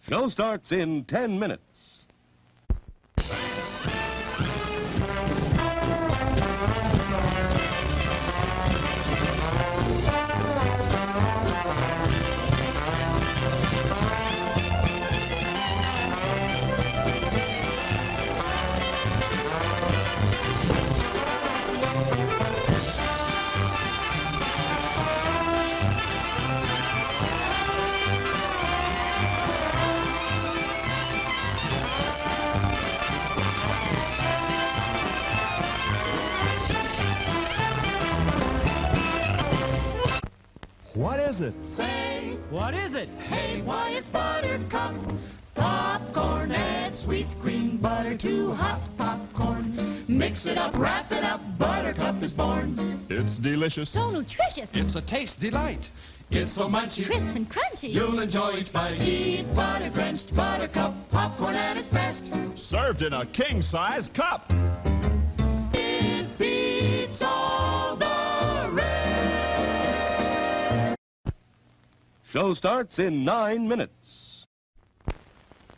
Show starts in 10 minutes. What is it? Say, What is it? hey, why it's Buttercup. Popcorn and sweet cream butter, too hot popcorn. Mix it up, wrap it up, Buttercup is born. It's delicious. So nutritious. It's a taste delight. It's so munchy, Crisp and crunchy. you'll enjoy each bite. Eat butter-drenched Buttercup popcorn at its best. Served in a king-size cup. It beats all the rest. Show starts in 9 minutes.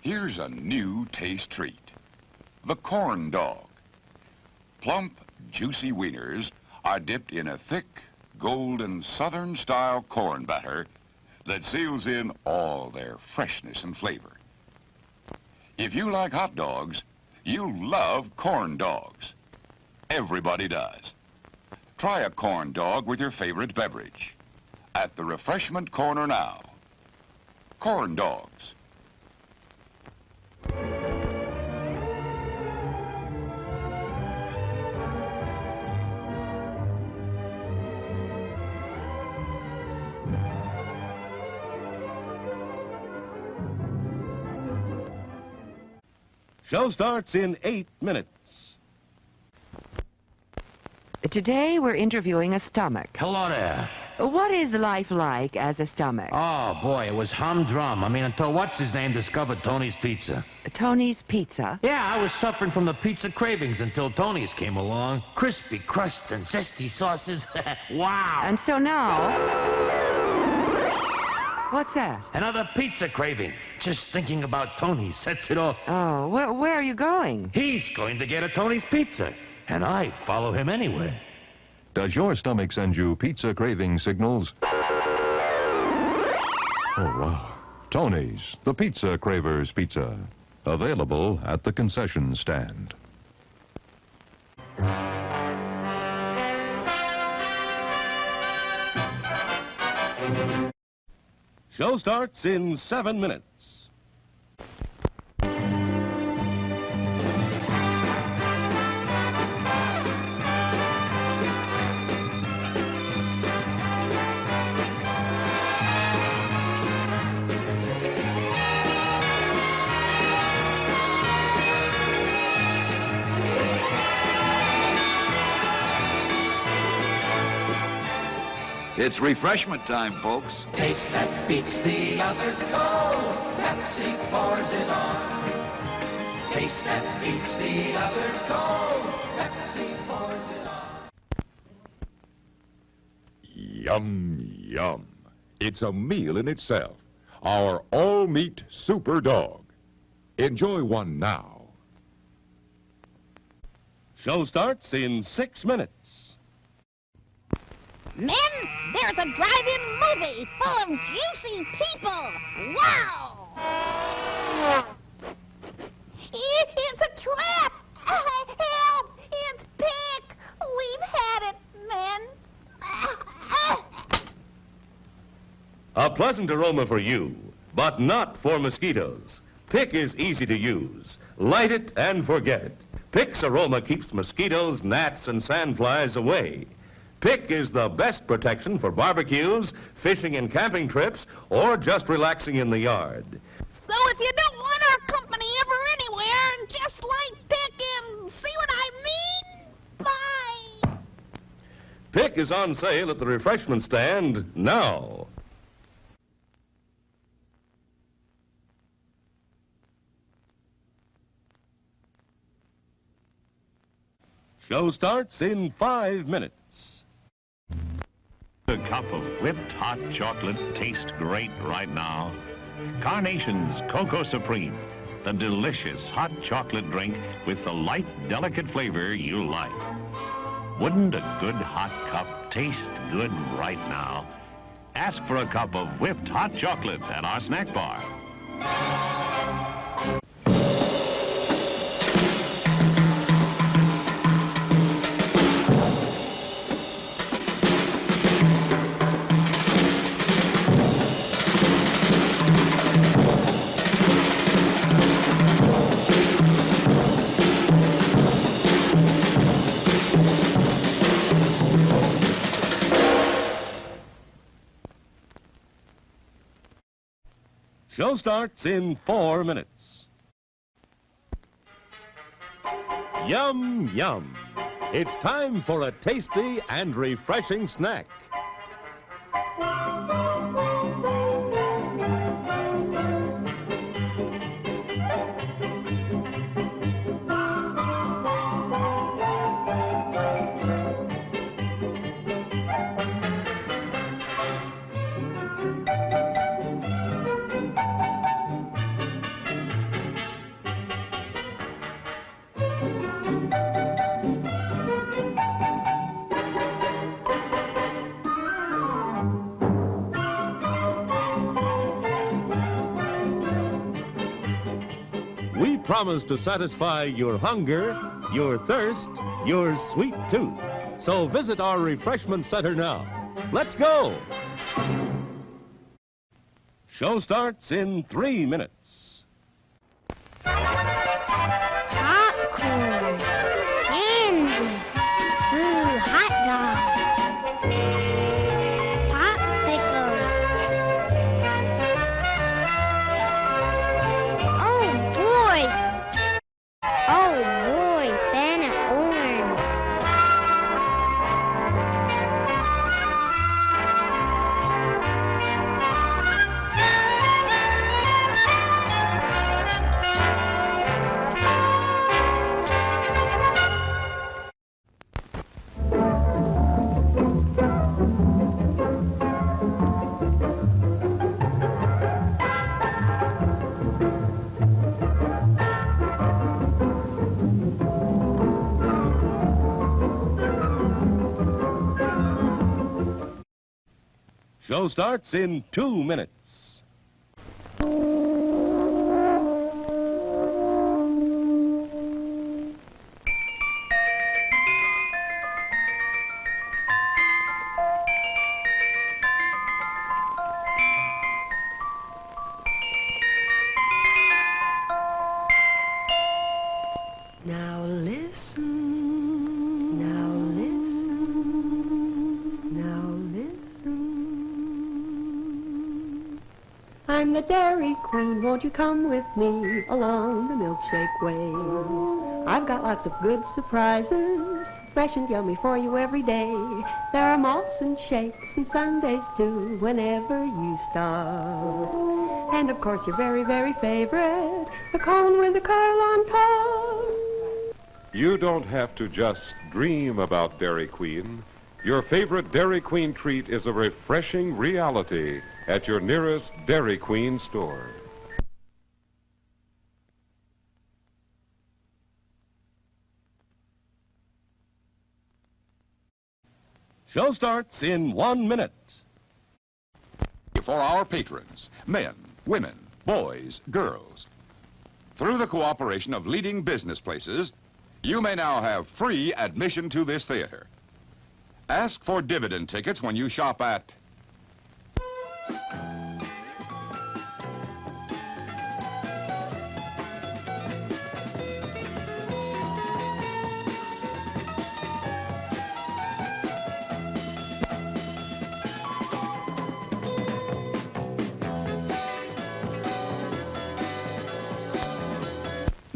Here's a new taste treat. The corn dog. Plump, juicy wieners are dipped in a thick, golden southern-style corn batter that seals in all their freshness and flavor. If you like hot dogs, you'll love corn dogs. Everybody does. Try a corn dog with your favorite beverage. At the refreshment corner now. Corn dogs. Show starts in 8 minutes. Today we're interviewing a stomach. Hello there. What is life like as a stomach? Oh, boy, it was humdrum. I mean, until what's-his-name discovered Tony's Pizza. Tony's Pizza. Yeah, I was suffering from the pizza cravings until Tony's came along. Crispy crust and zesty sauces. Wow. And so now... What's that? Another pizza craving. Just thinking about Tony sets it off. Oh, where are you going? He's going to get a Tony's Pizza, and I follow him anywhere. Does your stomach send you pizza craving signals? Oh, wow. Tony's, the Pizza Cravers Pizza. Available at the concession stand. Show starts in 7 minutes. It's refreshment time, folks. Taste that beats the others cold. Pepsi pours it on. Taste that beats the others cold. Pepsi pours it on. Yum, yum. It's a meal in itself. Our all-meat super dog. Enjoy one now. Show starts in 6 minutes. Men, there's a drive-in movie full of juicy people. Wow! It's a trap! Help! It's Pick! We've had it, men. A pleasant aroma for you, but not for mosquitoes. Pick is easy to use. Light it and forget it. Pick's aroma keeps mosquitoes, gnats, and sandflies away. Pick is the best protection for barbecues, fishing and camping trips, or just relaxing in the yard. So if you don't want our company ever anywhere, just light Pick and see what I mean? Bye! Pick is on sale at the refreshment stand now. Show starts in 5 minutes. A cup of whipped hot chocolate tastes great right now. Carnation's Cocoa Supreme, the delicious hot chocolate drink with the light, delicate flavor you like. Wouldn't a good hot cup taste good right now? Ask for a cup of whipped hot chocolate at our snack bar. Show starts in 4 minutes. Yum, yum. It's time for a tasty and refreshing snack. We promise to satisfy your hunger, your thirst, your sweet tooth. So visit our refreshment center now. Let's go! Show starts in 3 minutes. Popcorn, candy, ooh, hot dog, popsicle. Oh boy, banana orange. Show starts in 2 minutes. Now listen, now listen, now listen. I'm the Dairy Queen, won't you come with me along the milkshake way? I've got lots of good surprises, fresh and yummy for you every day. There are malts and shakes and sundaes too, whenever you stop. And of course your very, very favorite, the cone with the curl on top. You don't have to just dream about Dairy Queen. Your favorite Dairy Queen treat is a refreshing reality at your nearest Dairy Queen store. Show starts in 1 minute. For our patrons, men, women, boys, girls. Through the cooperation of leading business places, you may now have free admission to this theater. Ask for dividend tickets when you shop at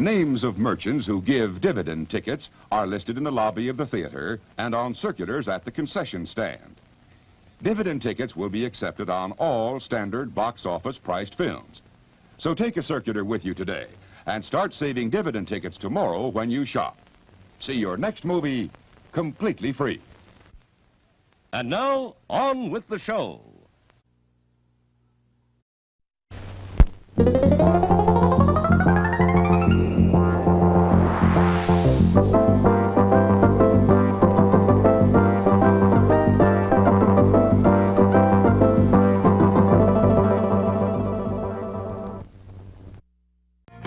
Names of merchants who give dividend tickets are listed in the lobby of the theater and on circulars at the concession stand. Dividend tickets will be accepted on all standard box office priced films. So take a circular with you today and start saving dividend tickets tomorrow when you shop. See your next movie completely free. And now, on with the show.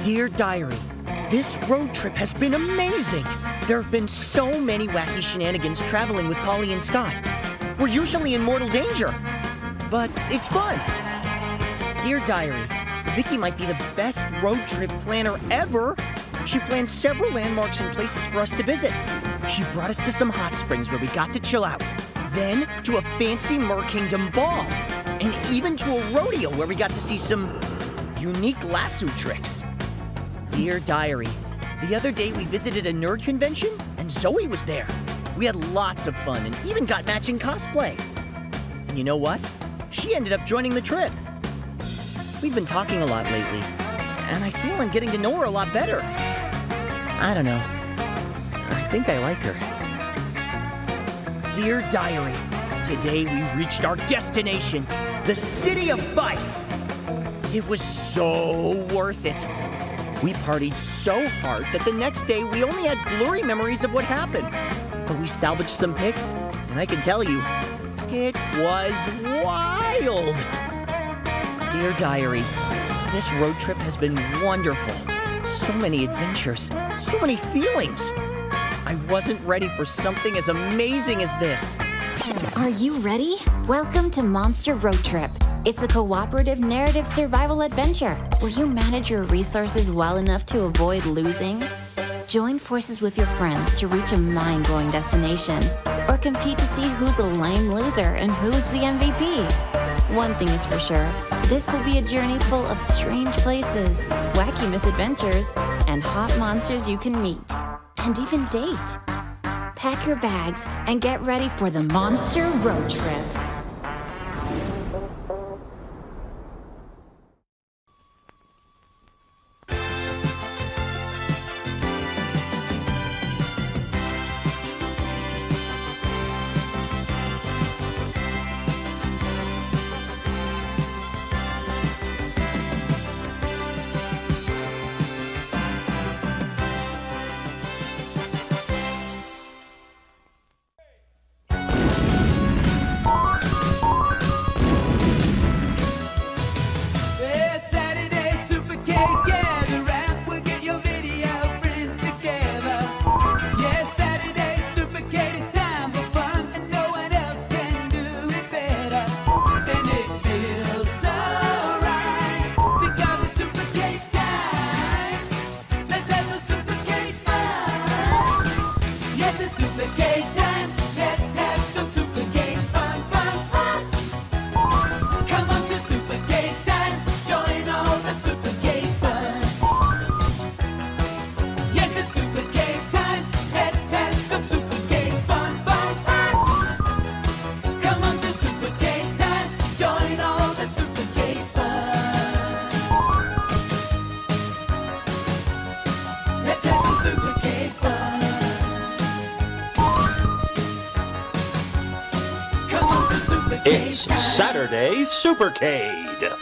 Dear Diary, this road trip has been amazing. There have been so many wacky shenanigans traveling with Polly and Scott. We're usually in mortal danger, but it's fun. Dear Diary, Vicky might be the best road trip planner ever. She planned several landmarks and places for us to visit. She brought us to some hot springs where we got to chill out. Then to a fancy Mer Kingdom ball. And even to a rodeo where we got to see some unique lasso tricks. Dear Diary, the other day we visited a nerd convention and Zoe was there. We had lots of fun and even got matching cosplay. And you know what? She ended up joining the trip. We've been talking a lot lately, and I feel I'm getting to know her a lot better. I don't know. I think I like her. Dear Diary, today we reached our destination, the City of Vice. It was so worth it. We partied so hard that the next day we only had blurry memories of what happened. But we salvaged some pics, and I can tell you, it was wild. Dear Diary, this road trip has been wonderful. So many adventures, so many feelings. I wasn't ready for something as amazing as this. Are you ready? Welcome to Monster Road Trip. It's a cooperative narrative survival adventure. Will you manage your resources well enough to avoid losing? Join forces with your friends to reach a mind-blowing destination, or compete to see who's a lame loser and who's the MVP. One thing is for sure, this will be a journey full of strange places, wacky misadventures, and hot monsters you can meet, and even date. Pack your bags and get ready for the Monster Road Trip. It's Saturday Supercade.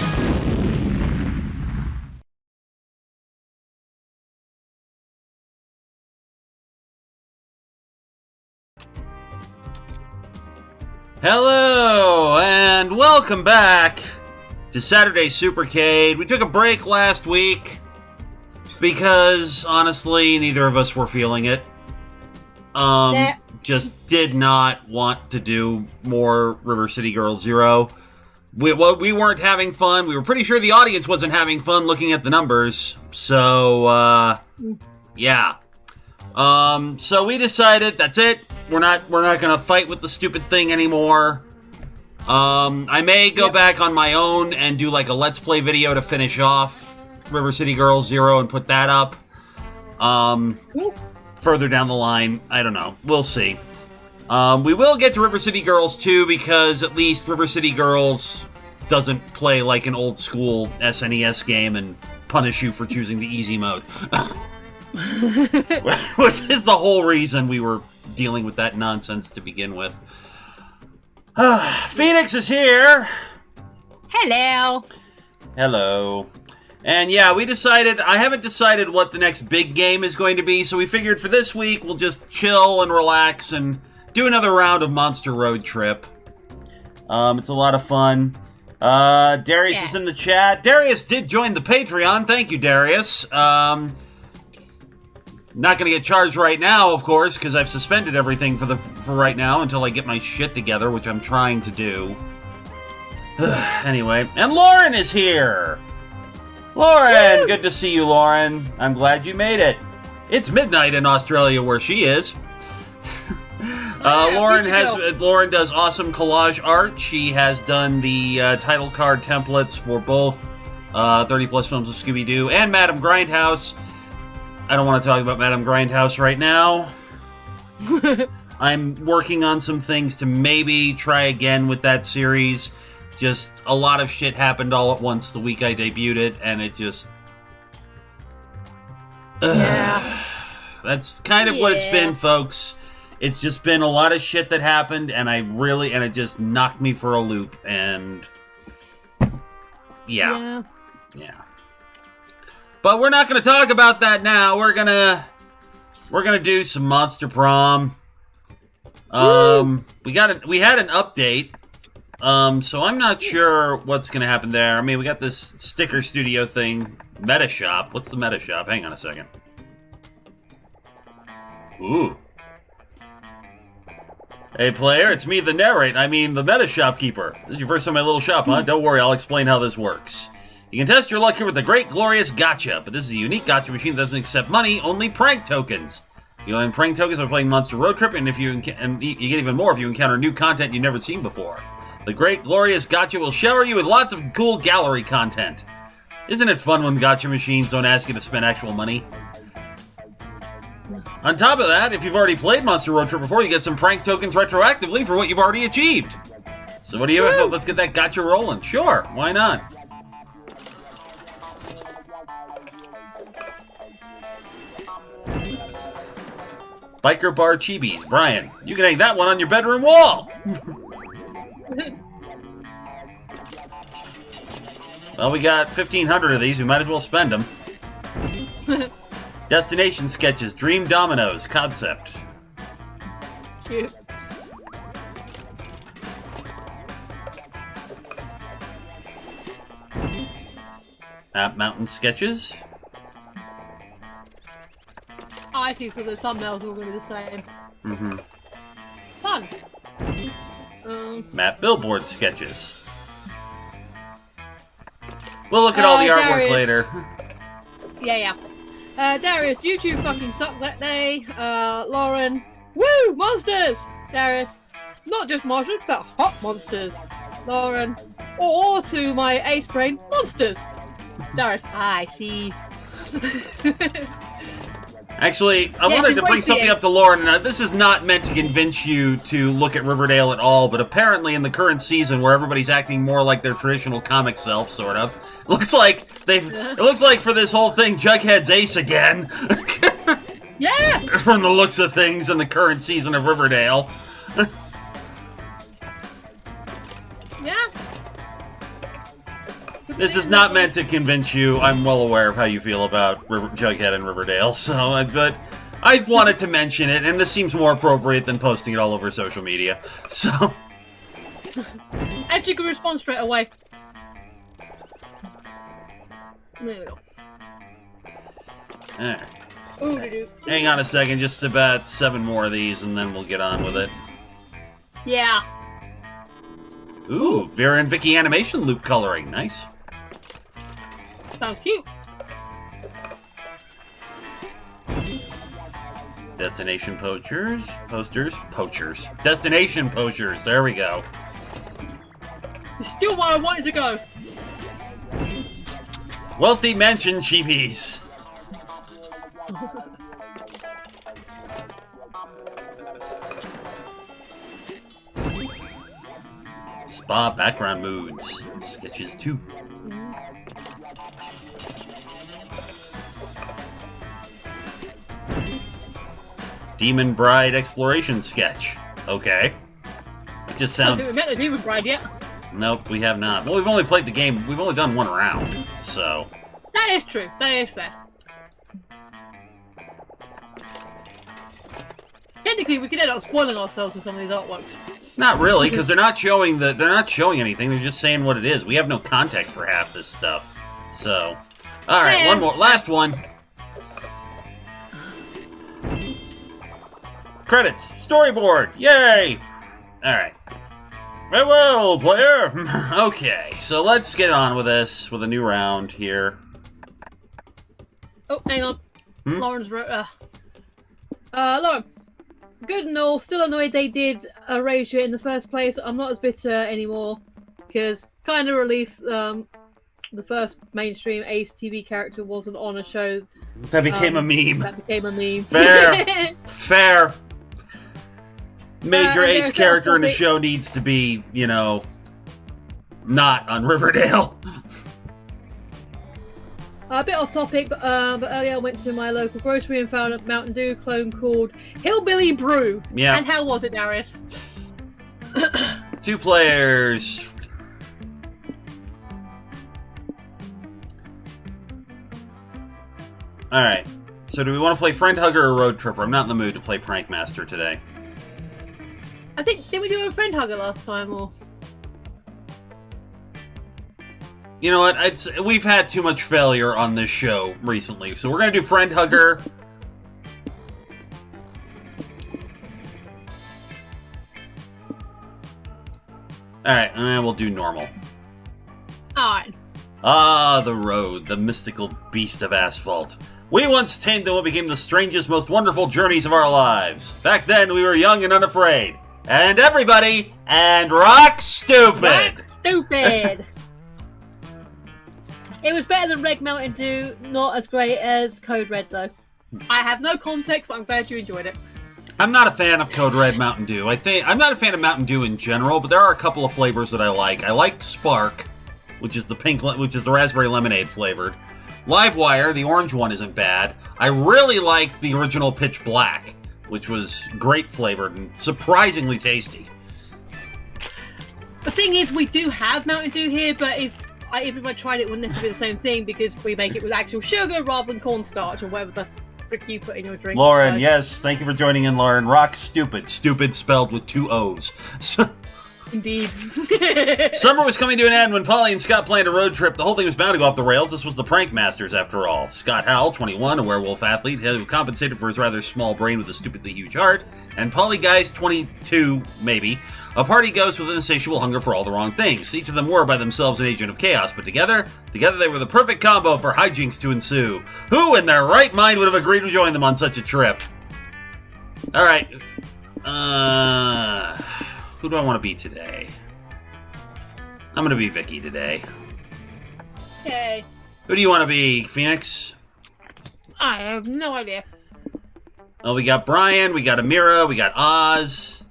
Hello, and welcome back to Saturday Supercade. We took a break last week because, honestly, neither of us were feeling it. Just did not want to do more River City Girls Zero. We weren't having fun. We were pretty sure the audience wasn't having fun looking at the numbers. So, yeah. So we decided that's it. We're not gonna fight with the stupid thing anymore. I may go back on my own and do like a Let's Play video to finish off River City Girls Zero and put that up. Further down the line, I don't know. We'll see. We will get to River City Girls 2 because at least River City Girls doesn't play like an old school SNES game and punish you for choosing the easy mode. Which is the whole reason we were dealing with that nonsense to begin with. Phoenix is here. Hello. Hello. And yeah, I haven't decided what the next big game is going to be, so we figured for this week we'll just chill and relax and do another round of Monster Road Trip. It's a lot of fun. Darius is in the chat. Darius did join the Patreon. Thank you, Darius. Not going to get charged right now, of course, because I've suspended everything for right now until I get my shit together, which I'm trying to do. Anyway, and Lauren is here. Lauren, Woo! Good to see you, Lauren. I'm glad you made it. It's midnight in Australia where she is. Lauren does awesome collage art. She has done the title card templates for both 30 Plus Films of Scooby-Doo and Madame Grindhouse. I don't want to talk about Madame Grindhouse right now. I'm working on some things to maybe try again with that series. Just a lot of shit happened all at once the week I debuted it, and it just... That's kind of what it's been, folks. It's just been a lot of shit that happened, and it just knocked me for a loop, and... Yeah. But we're not going to talk about that now. We're gonna do some Monster Prom. We had an update. So I'm not sure what's going to happen there. I mean, we got this sticker studio thing. Metashop. What's the Metashop? Hang on a second. Ooh. Hey, player, it's me, the Metashop keeper. This is your first time in my little shop, huh? Don't worry, I'll explain how this works. You can test your luck here with the Great Glorious Gotcha, but this is a unique gotcha machine that doesn't accept money, only prank tokens. You'll earn prank tokens by playing Monster Road Trip, and you get even more if you encounter new content you've never seen before. The Great Glorious Gotcha will shower you with lots of cool gallery content. Isn't it fun when gotcha machines don't ask you to spend actual money? On top of that, if you've already played Monster Road Trip before, you get some prank tokens retroactively for what you've already achieved. So what do you have? Let's get that gotcha rolling. Sure, why not? Biker Bar Chibis. Brian, you can hang that one on your bedroom wall! Well, we got 1,500 of these. We might as well spend them. Destination sketches. Dream Dominoes. Concept. Shoot. App Mountain sketches. Oh, I see. So the thumbnails are all going to be the same. Mm-hmm. Fun. Map Billboard sketches. We'll look at all the artwork Darius. later. Yeah. Darius, YouTube fucking sucked that day. Lauren, woo, monsters! Darius, not just monsters, but hot monsters. Lauren, or to my ace brain, monsters! Darius, I see. Actually, I wanted to bring something up to Lauren, and this is not meant to convince you to look at Riverdale at all, but apparently in the current season, where everybody's acting more like their traditional comic self, sort of, it looks like for this whole thing, Jughead's ace again. Yeah! From the looks of things in the current season of Riverdale. Yeah. This is not meant to convince you. I'm well aware of how you feel about Jughead and Riverdale, but I wanted to mention it, and this seems more appropriate than posting it all over social media. So, and you can respond straight away. There we go. Alright. Hang on a second, just about 7 more of these, and then we'll get on with it. Yeah. Ooh, Vera and Vicky animation loop coloring. Nice. Sounds cute. Destination posters. Destination posters. There we go. It's still where I wanted to go. Wealthy Mansion Chibis. Spa background moods. Sketches 2. Demon Bride exploration sketch. Okay. It just sounds... I think we met the Demon Bride yet. Nope, we have not. Well, we've only played the game. We've only done 1 round, so... That is true. That is fair. Technically, we could end up spoiling ourselves with some of these artworks. Not really, because they're not showing anything. They're just saying what it is. We have no context for half this stuff. So, all right, one more, last one. Credits, storyboard, yay! All right. Very well, player. Okay, so let's get on with this with a new round here. Oh, hang on. Lauren's wrote. Lauren. Good and all. Still annoyed they did erase it in the first place. I'm not as bitter anymore because kind of relief. The first mainstream Ace TV character wasn't on a show. That became a meme. That became a meme. Fair. Fair. Major Ace character in the show needs to be, you know, not on Riverdale. A bit off topic, but earlier I went to my local grocery and found a Mountain Dew clone called Hillbilly Brew. Yeah. And how was it, Darius? 2 players. Alright. So do we want to play Friend Hugger or Road Tripper? I'm not in the mood to play Prank Master today. I think, did we do a Friend Hugger last time, or...? You know what? We've had too much failure on this show recently, so we're going to do Friend Hugger. Alright, and then we'll do normal. Alright. Ah, the road, the mystical beast of asphalt. We once tamed what became the strangest, most wonderful journeys of our lives. Back then, we were young and unafraid. And everybody, and rock stupid! Rock stupid! It was better than Red Mountain Dew, not as great as Code Red, though. I have no context, but I'm glad you enjoyed it. I'm not a fan of Code Red Mountain Dew. I'm not a fan of Mountain Dew in general, but there are a couple of flavors that I like. I like Spark, which is the raspberry lemonade flavored. Livewire, the orange one, isn't bad. I really like the original Pitch Black, which was grape flavored and surprisingly tasty. The thing is, we do have Mountain Dew here, but if I tried it, it wouldn't necessarily be the same thing because we make it with actual sugar rather than cornstarch or whatever the frick you put in your drink. Lauren, so. Yes, thank you for joining in, Lauren. Rock stupid. Stupid spelled with 2 O's. Indeed. Summer was coming to an end when Polly and Scott planned a road trip. The whole thing was bound to go off the rails. This was the Prank Masters, after all. Scott Howell, 21, a werewolf athlete, who compensated for his rather small brain with a stupidly huge heart. And Polly Guys, 22, maybe, a party ghost with an insatiable hunger for all the wrong things. Each of them were by themselves an agent of chaos, but together they were the perfect combo for hijinks to ensue. Who in their right mind would have agreed to join them on such a trip? All right. Who do I want to be today? I'm going to be Vicky today. Okay. Who do you want to be, Phoenix? I have no idea. Well, we got Brian, we got Amira, we got Oz,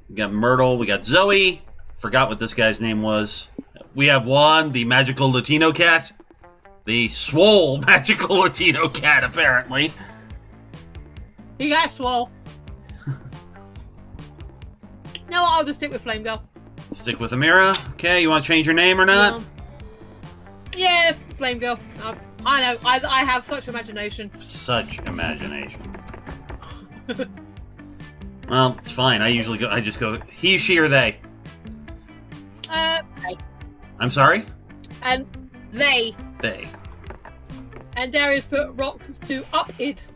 we got Myrtle, we got Zoe. Forgot what this guy's name was. We have Juan, the magical Latino cat. The swole magical Latino cat, apparently. You got swole. No, I'll just stick with Flame Girl. Stick with Amira. Okay, you want to change your name or not? Yeah, Flame Girl. I know. I have such imagination. Such imagination. Well, it's fine. I just go he, she, or they. They. I'm sorry? And they. They. And Darius put rock to up it.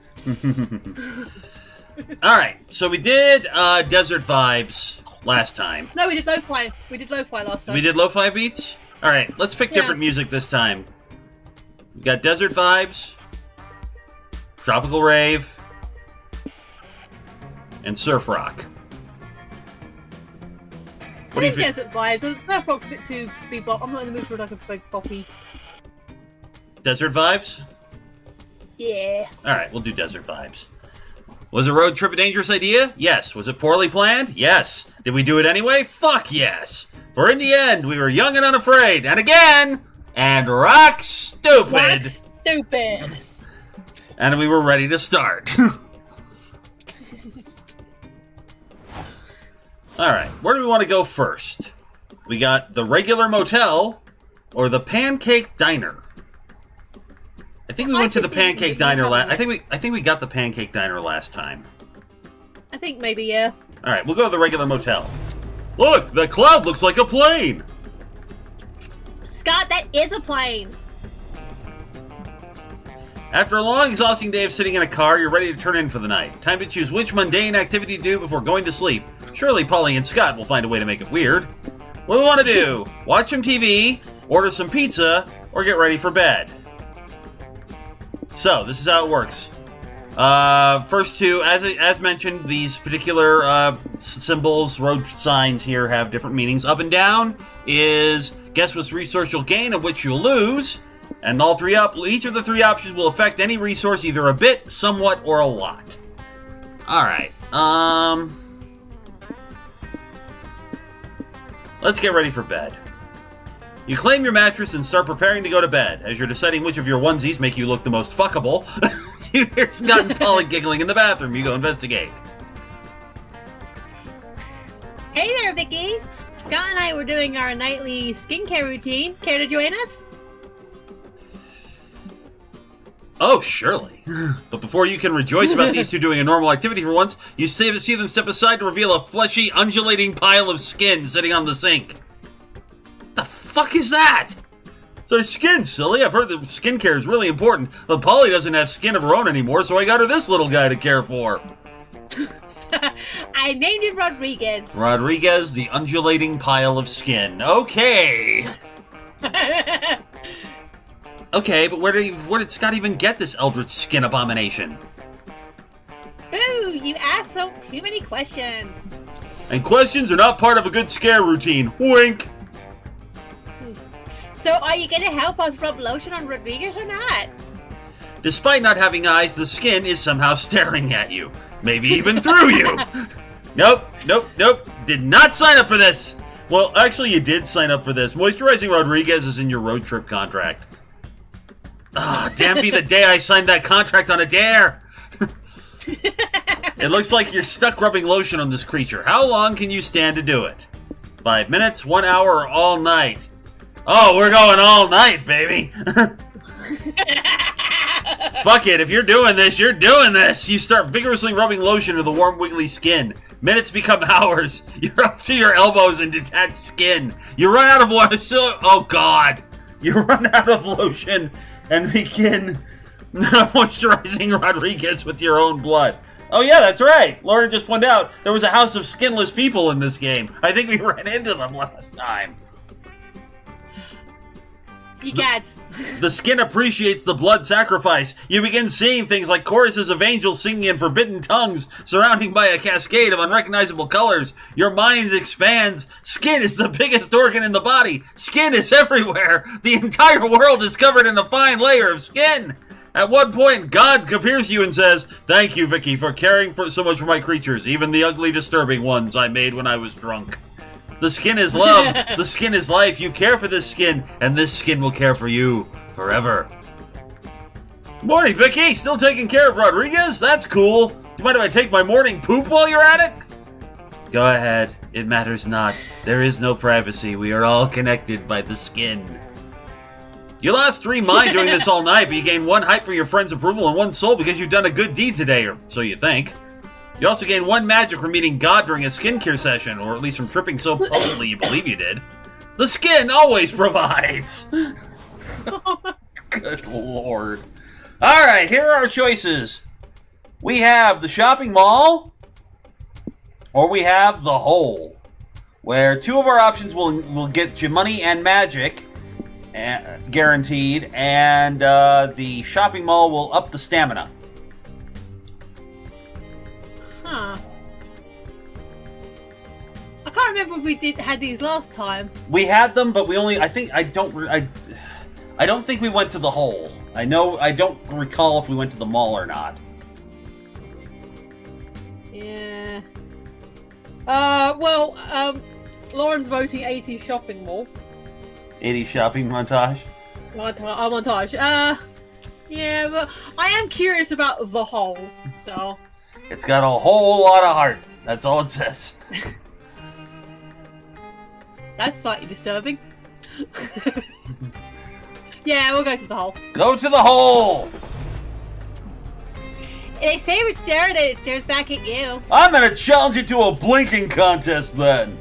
Alright, so we did Desert Vibes last time. No, we did lo-fi. We did lo-fi last time. We did lo-fi beats? Alright, let's pick different music this time. We got Desert Vibes, Tropical Rave, and Surf Rock. What do you think? Desert Vibes. Surf Rock's a bit too bebop. I'm not in the mood for like a big boppy. Desert Vibes? Yeah. Alright, we'll do Desert Vibes. Was a road trip a dangerous idea? Yes. Was it poorly planned? Yes. Did we do it anyway? Fuck yes. For in the end, we were young and unafraid, and again, and rock stupid. Rock stupid. And we were ready to start. Alright, where do we want to go first? We got the regular motel or the Pancake Diner. I think we went to the Pancake Diner last. I think we got the Pancake Diner last time. I think maybe, yeah. All right, we'll go to the regular motel. Look, the cloud looks like a plane. Scott, that is a plane. After a long, exhausting day of sitting in a car, you're ready to turn in for the night. Time to choose which mundane activity to do before going to sleep. Surely Polly and Scott will find a way to make it weird. What do we want to do? Watch some TV, order some pizza, or get ready for bed? So, this is how it works. First two, as mentioned, these particular symbols, road signs here have different meanings. Up and down is guess which resource you'll gain and which you'll lose. And all three each of the three options will affect any resource either a bit, somewhat, or a lot. Alright, let's get ready for bed. You claim your mattress and start preparing to go to bed. As you're deciding which of your onesies make you look the most fuckable, you hear Scott and Polly giggling in the bathroom. You go investigate. Hey there, Vicky. Scott and I were doing our nightly skincare routine. Care to join us? Oh, surely. But before you can rejoice about these two doing a normal activity for once, you see them step aside to reveal a fleshy, undulating pile of skin sitting on the sink. What the fuck is that? It's our skin, silly. I've heard that skincare is really important, but Polly doesn't have skin of her own anymore, so I got her this little guy to care for. I named him Rodriguez. Rodriguez, the undulating pile of skin. Okay. Okay, but where did Scott even get this eldritch skin abomination? Ooh, you asked too many questions. And questions are not part of a good scare routine. Wink. So are you going to help us rub lotion on Rodriguez or not? Despite not having eyes, the skin is somehow staring at you. Maybe even through you. Nope. Did not sign up for this. Well, actually, you did sign up for this. Moisturizing Rodriguez is in your road trip contract. Ah, damn be the day I signed that contract on a dare. It looks like you're stuck rubbing lotion on this creature. How long can you stand to do it? 5 minutes, 1 hour, or all night? Oh, we're going all night, baby. Fuck it, if you're doing this, you're doing this. You start vigorously rubbing lotion into the warm, wiggly skin. Minutes become hours. You're up to your elbows in detached skin. You run out of water. Oh, God. You run out of lotion and begin moisturizing Rodriguez with your own blood. Oh, yeah, that's right. Lauren just pointed out there was a house of skinless people in this game. I think we ran into them last time. The skin appreciates the blood sacrifice. You begin seeing things like choruses of angels singing in forbidden tongues, surrounding by a cascade of unrecognizable colors. Your mind expands. Skin is the biggest organ in the body. Skin is everywhere. The entire world is covered in a fine layer of skin. At one point, God appears to you and says, "Thank you, Vicky, for caring so much for my creatures, even the ugly, disturbing ones I made when I was drunk." The skin is love. The skin is life. You care for this skin, and this skin will care for you forever. Morning, Vicky. Still taking care of Rodriguez? That's cool. Do you mind if I take my morning poop while you're at it? Go ahead. It matters not. There is no privacy. We are all connected by the skin. You lost 3 mind doing this all night, but you gained 1 hype for your friend's approval and 1 soul because you've done a good deed today, or so you think. You also gain 1 magic from meeting God during a skincare session, or at least from tripping so powerfully you believe you did. The skin always provides! Good lord. Alright, here are our choices. We have the shopping mall, or we have the hole, where 2 of our options will get you money and magic, guaranteed, and the shopping mall will up the stamina. Huh. I can't remember if we had these last time. We had them, but we only. I don't think we went to the hole. I don't recall if we went to the mall or not. Yeah. Lauren's voting 80 shopping mall. 80 shopping montage. Montage. Yeah, but I am curious about the hole. So. It's got a whole lot of heart. That's all it says. That's slightly disturbing. Yeah, we'll go to the hole. Go to the hole! They say we stare at it, it stares back at you. I'm gonna challenge you to a blinking contest then.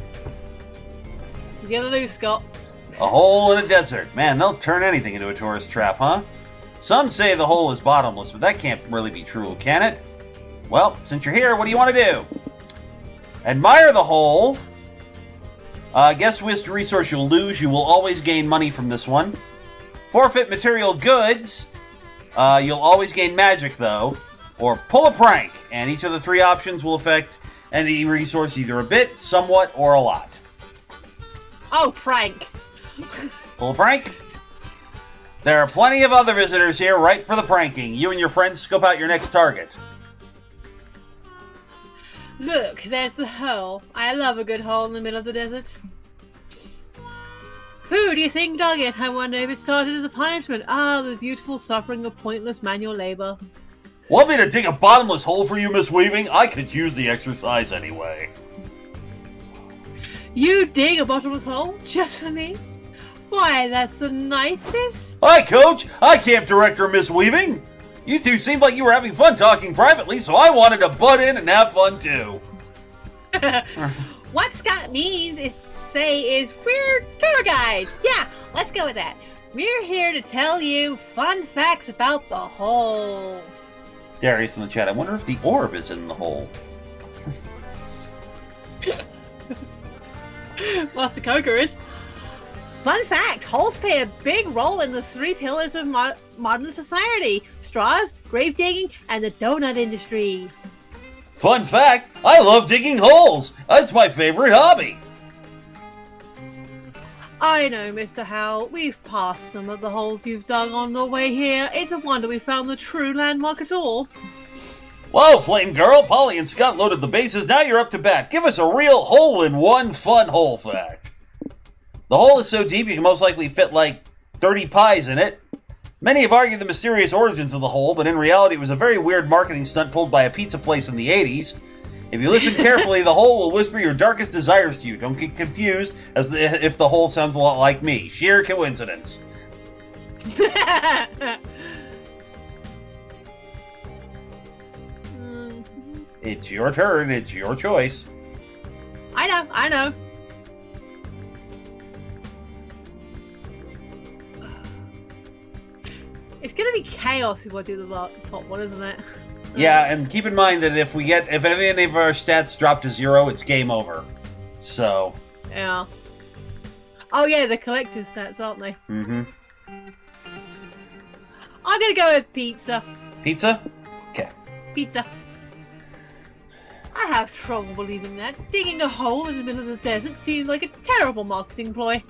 Get a loose, Scott. A hole in a desert. Man, they'll turn anything into a tourist trap, huh? Some say the hole is bottomless, but that can't really be true, can it? Well, since you're here, what do you want to do? Admire the hole. Guess which resource you'll lose. You will always gain money from this one. Forfeit material goods. You'll always gain magic, though. Or pull a prank. And each of the three options will affect any resource either a bit, somewhat, or a lot. Oh, prank. Pull a prank? There are plenty of other visitors here ripe for the pranking. You and your friends scope out your next target. Look, there's the hole. I love a good hole in the middle of the desert. Who do you think dug it? I wonder if it started as a punishment. Ah, the beautiful suffering of pointless manual labor. Want me to dig a bottomless hole for you, Miss Weaving? I could use the exercise anyway. You dig a bottomless hole? Just for me? Why, that's the nicest. Hi, Coach. Hi, Camp Director Miss Weaving. You two seemed like you were having fun talking privately, so I wanted to butt in and have fun too. What Scott means is we're tour guides. Yeah, let's go with that. We're here to tell you fun facts about the hole. Darius in the chat, I wonder if the orb is in the hole. Master Coker is. Fun fact, holes play a big role in the three pillars of modern society. Straws, grave digging, and the donut industry. Fun fact, I love digging holes. That's my favorite hobby. I know, Mr. Howell. We've passed some of the holes you've dug on the way here. It's a wonder we found the true landmark at all. Well, Flame Girl, Polly and Scott loaded the bases. Now you're up to bat. Give us a real hole-in-one fun hole fact. The hole is so deep you can most likely fit like 30 pies in it. Many have argued the mysterious origins of the hole, but in reality it was a very weird marketing stunt pulled by a pizza place in the 80s. If you listen carefully, the hole will whisper your darkest desires to you. Don't get confused if the hole sounds a lot like me. Sheer coincidence. It's your turn. It's your choice. I know. It's gonna be chaos if we do the top one, isn't it? Yeah, and keep in mind that if any of our stats drop to 0, it's game over. So. Yeah. Oh yeah, the collective stats, aren't they? Mm-hmm. I'm gonna go with pizza. Pizza? Okay. Pizza. I have trouble believing that. Digging a hole in the middle of the desert seems like a terrible marketing ploy.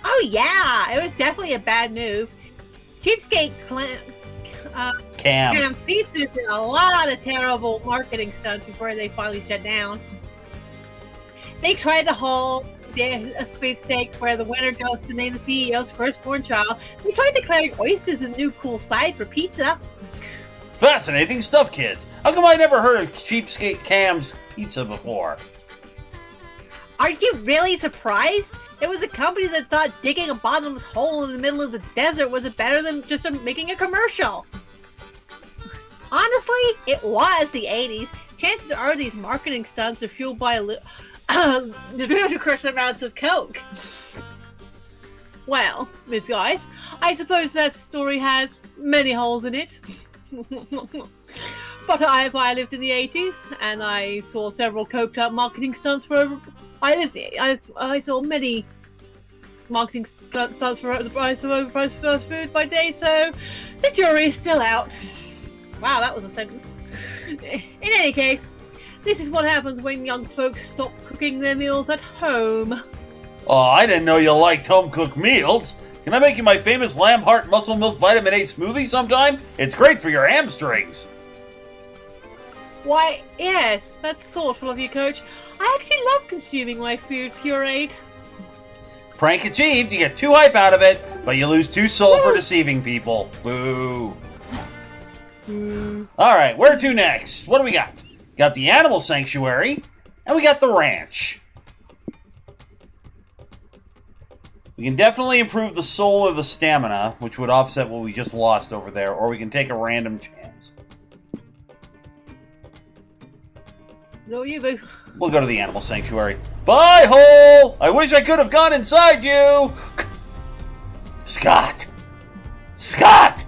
Oh yeah, it was definitely a bad move. Cheapskate Cam Speedsters did a lot of terrible marketing stunts before they finally shut down. They tried the whole sweepstakes where the winner goes to name the CEO's firstborn child. They tried declaring oysters a new cool side for pizza. Fascinating stuff, kids. How come I never heard of Cheapskate Cam's Pizza before? Are you really surprised? It was a company that thought digging a bottomless hole in the middle of the desert was better than just making a commercial. Honestly, it was the 80s. Chances are these marketing stunts are fueled by ludicrous amounts of coke. Well, Miss Guys, I suppose that story has many holes in it. But I lived in the 80s, and I saw several coked-up marketing stunts for... I saw many marketing stunts for the price of overpriced fast food by day, so the jury is still out. Wow, that was a sentence. In any case, this is what happens when young folks stop cooking their meals at home. Oh, I didn't know you liked home-cooked meals. Can I make you my famous lamb heart muscle milk vitamin A smoothie sometime? It's great for your hamstrings. Why, yes, that's thoughtful of you, Coach. I actually love consuming my food pureed. Prank achieved. You get 2 hype out of it, but you lose 2 soul for deceiving people. Boo. Alright, where to next? What do we got? Got the Animal Sanctuary, and we got the Ranch. We can definitely improve the soul or the stamina, which would offset what we just lost over there, or we can take a random chance. No, you boo. We'll go to the animal sanctuary. Bye, hole! I wish I could have gone inside you! Scott! Scott!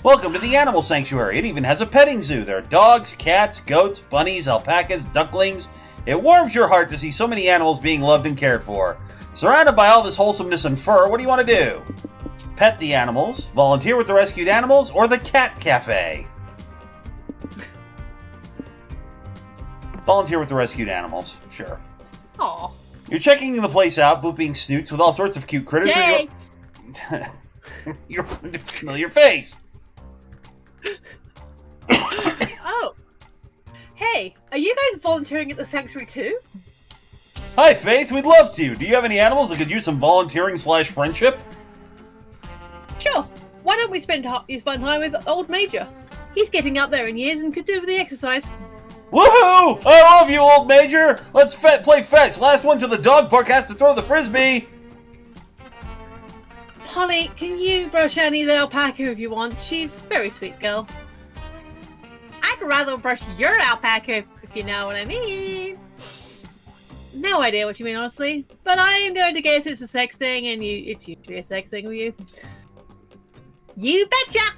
Welcome to the animal sanctuary. It even has a petting zoo. There are dogs, cats, goats, bunnies, alpacas, ducklings. It warms your heart to see so many animals being loved and cared for. Surrounded by all this wholesomeness and fur, what do you want to do? Pet the animals, volunteer with the rescued animals, or the cat cafe? Volunteer with the rescued animals, sure. Aw. You're checking the place out, booping snoots with all sorts of cute critters. Yay! You're your face. Oh. Hey, are you guys volunteering at the sanctuary too? Hi, Faith. We'd love to. Do you have any animals that could use some volunteering/friendship? Sure. Why don't we spend time with old Major? He's getting up there in years and could do with the exercise. Woohoo! I love you, old Major! Let's play fetch. Last one to the dog park has to throw the frisbee. Polly, can you brush Annie the alpaca if you want? She's a very sweet girl. I'd rather brush your alpaca if you know what I mean. No idea what you mean, honestly. But I am going to guess it's a sex thing, and it's usually a sex thing with you. You betcha!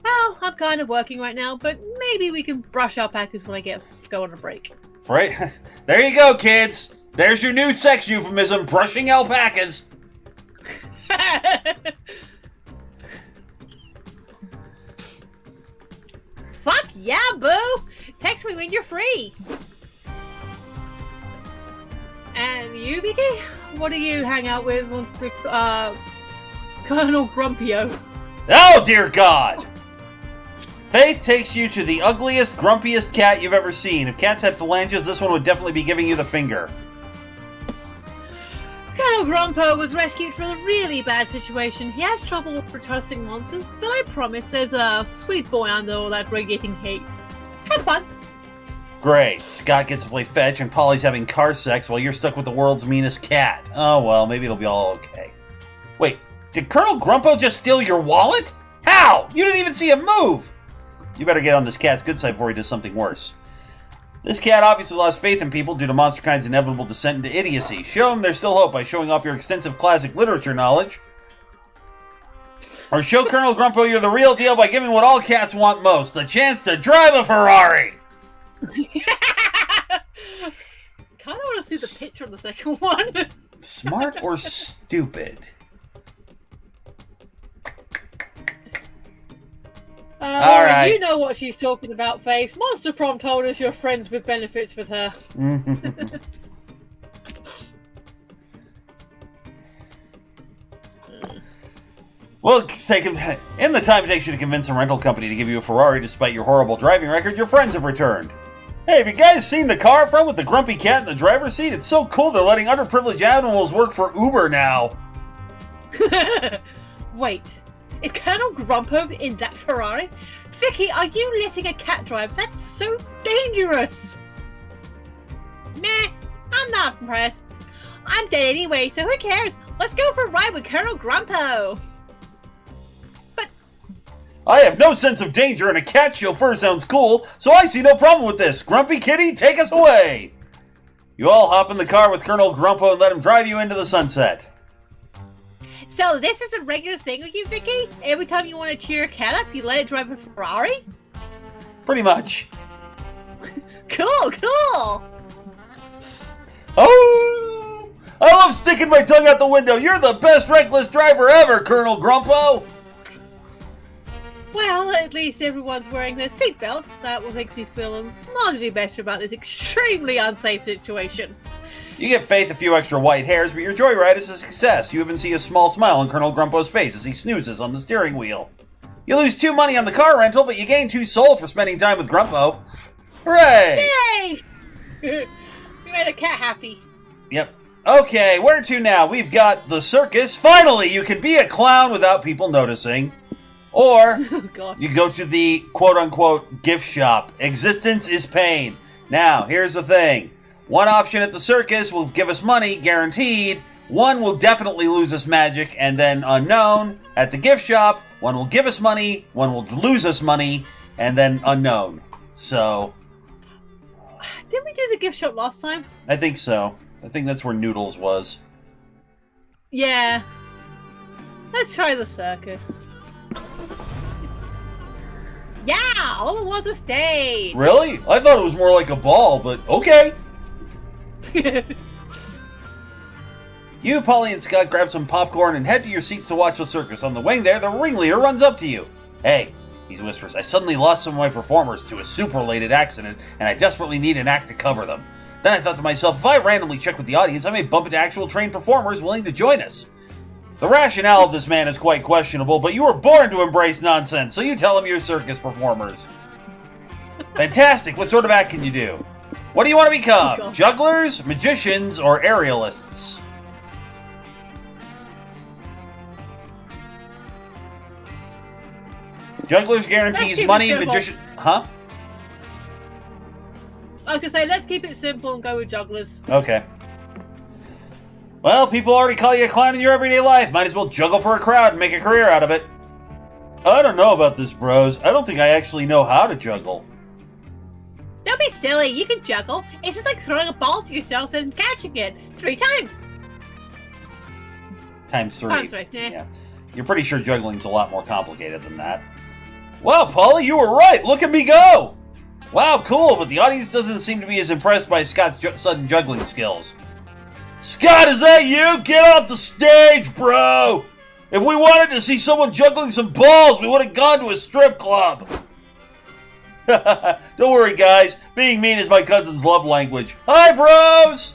Well, I'm kind of working right now, but maybe we can brush alpacas when I go on a break. Right? There you go, kids. There's your new sex euphemism, brushing alpacas. Fuck yeah, boo! Text me when you're free. And you, Vicky? What do you hang out with the Colonel Grumpio? Oh, dear God! Faith takes you to the ugliest, grumpiest cat you've ever seen. If cats had phalanges, this one would definitely be giving you the finger. Colonel Grumpo was rescued from a really bad situation. He has trouble trusting monsters, but I promise there's a sweet boy under all that radiating hate. Have fun! Great. Scott gets to play fetch, and Polly's having car sex while you're stuck with the world's meanest cat. Oh, well, maybe it'll be all okay. Wait, did Colonel Grumpo just steal your wallet? How? You didn't even see him move! You better get on this cat's good side before he does something worse. This cat obviously lost faith in people due to MonsterKind's inevitable descent into idiocy. Show him there's still hope by showing off your extensive classic literature knowledge. Or show Colonel Grumpo you're the real deal by giving what all cats want most, the chance to drive a Ferrari! Kinda want to see the picture of the second one. Smart or stupid? Alright. You know what she's talking about, Faith. Monster Prom told us you're friends with benefits with her. Well, in the time it takes you to convince a rental company to give you a Ferrari despite your horrible driving record, your friends have returned. Hey, have you guys seen the car front with the grumpy cat in the driver's seat? It's so cool they're letting underprivileged animals work for Uber now. Wait, is Colonel Grumpo in that Ferrari? Vicky, are you letting a cat drive? That's so dangerous! Nah, I'm not impressed. I'm dead anyway, so who cares? Let's go for a ride with Colonel Grumpo! I have no sense of danger and a cat chauffeur sounds cool, so I see no problem with this. Grumpy Kitty, take us away! You all hop in the car with Colonel Grumpo and let him drive you into the sunset. So this is a regular thing with you, Vicky? Every time you want to cheer a cat up, you let it drive a Ferrari? Pretty much. Cool, cool! Oh! I love sticking my tongue out the window. You're the best reckless driver ever, Colonel Grumpo! Well, at least everyone's wearing their seatbelts. That makes me feel marginally better about this extremely unsafe situation. You get Faith a few extra white hairs, but your joyride is a success. You even see a small smile on Colonel Grumpo's face as he snoozes on the steering wheel. You lose 2 money on the car rental, but you gain 2 soul for spending time with Grumpo. Hooray! Yay! You made a cat happy. Yep. Okay, where to now? We've got the circus. Finally, you can be a clown without people noticing. Or, you go to the quote-unquote gift shop. Existence is pain. Now, here's the thing. One option at the circus will give us money, guaranteed. One will definitely lose us magic, and then unknown. At the gift shop, one will give us money, one will lose us money, and then unknown. So... Didn't we do the gift shop last time? I think so. I think that's where Noodles was. Yeah. Let's try the circus. Yeah! All it was a stage! Really? I thought it was more like a ball, but okay. You, Polly, and Scott grab some popcorn and head to your seats to watch the circus. On the way there, the ringleader runs up to you. Hey, he whispers, I suddenly lost some of my performers to a soup-related accident, and I desperately need an act to cover them. Then I thought to myself, if I randomly check with the audience, I may bump into actual trained performers willing to join us. The rationale of this man is quite questionable, but you were born to embrace nonsense, so you tell him you're circus performers. Fantastic! What sort of act can you do? What do you want to become? Jugglers, magicians, or aerialists? Jugglers guarantees money, magician... Huh? I was gonna say, let's keep it simple and go with jugglers. Okay. Well, people already call you a clown in your everyday life. Might as well juggle for a crowd and make a career out of it. I don't know about this, bros. I don't think I actually know how to juggle. Don't be silly. You can juggle. It's just like throwing a ball to yourself and catching it 3 times. Times 3. Times 3, yeah. You're pretty sure juggling's a lot more complicated than that. Wow, Polly, you were right. Look at me go. Wow, cool, but the audience doesn't seem to be as impressed by Scott's sudden juggling skills. Scott, is that you? Get off the stage, bro! If we wanted to see someone juggling some balls, we would have gone to a strip club. Don't worry, guys. Being mean is my cousin's love language. Hi, bros!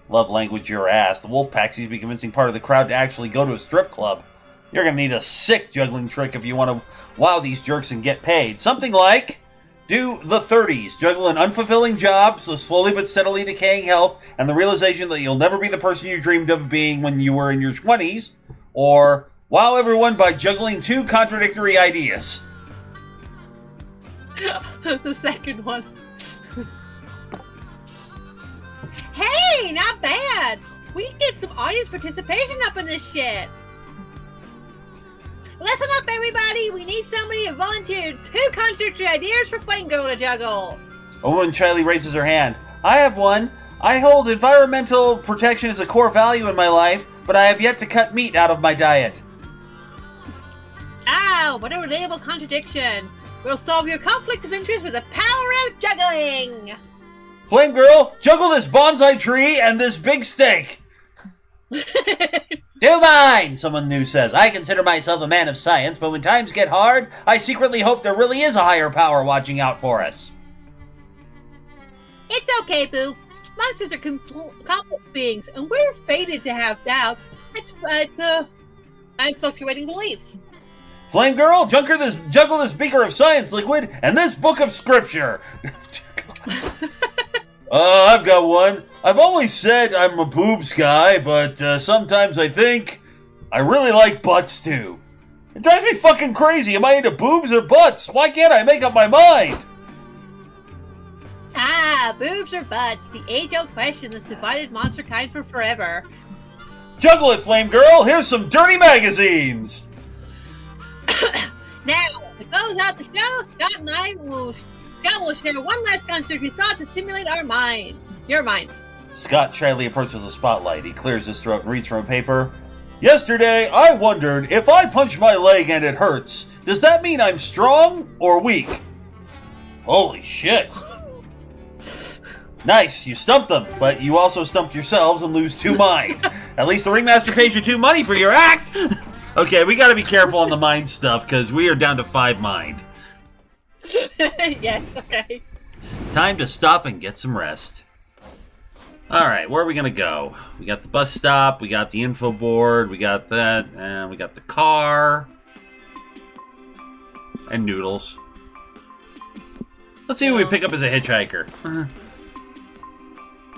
Love language your ass. The Wolfpack seems to be convincing part of the crowd to actually go to a strip club. You're going to need a sick juggling trick if you want to wow these jerks and get paid. Something like... do the 30s, juggle an unfulfilling job, so slowly but steadily decaying health, and the realization that you'll never be the person you dreamed of being when you were in your 20s, or wow everyone by juggling 2 contradictory ideas. The second one. Hey, not bad! We can get some audience participation up in this shit! Listen up, everybody! We need somebody to volunteer 2 contradictory ideas for Flame Girl to juggle! A woman shyly raises her hand. I have one. I hold environmental protection as a core value in my life, but I have yet to cut meat out of my diet. Ah, what a relatable contradiction! We'll solve your conflict of interest with the power of juggling! Flame Girl, juggle this bonsai tree and this big steak! Do mine, someone new says. I consider myself a man of science, but when times get hard, I secretly hope there really is a higher power watching out for us. It's okay, Boo. Monsters are complex beings, and we're fated to have doubts and fluctuating beliefs. Flame Girl, juggle this beaker of science liquid and this book of scripture. I've got one. I've always said I'm a boobs guy, but sometimes I think I really like butts too. It drives me fucking crazy. Am I into boobs or butts? Why can't I make up my mind? Ah, boobs or butts, the age-old question that's divided monster kind for forever. Juggle it, Flame Girl. Here's some dirty magazines. Now, to close out the show, Scott will share one last contradictory thought to stimulate our minds. Your minds. Scott shyly approaches the spotlight. He clears his throat and reads from a paper. Yesterday, I wondered, if I punch my leg and it hurts, does that mean I'm strong or weak? Holy shit. Nice, you stumped them, but you also stumped yourselves and lose 2 mind. At least the Ringmaster pays you 2 money for your act. Okay, we gotta be careful on the mind stuff, because we are down to 5 mind. Yes, okay. Time to stop and get some rest. Alright, where are we gonna go? We got the bus stop, we got the info board, we got that, and we got the car. And Noodles. Let's see who we pick up as a hitchhiker.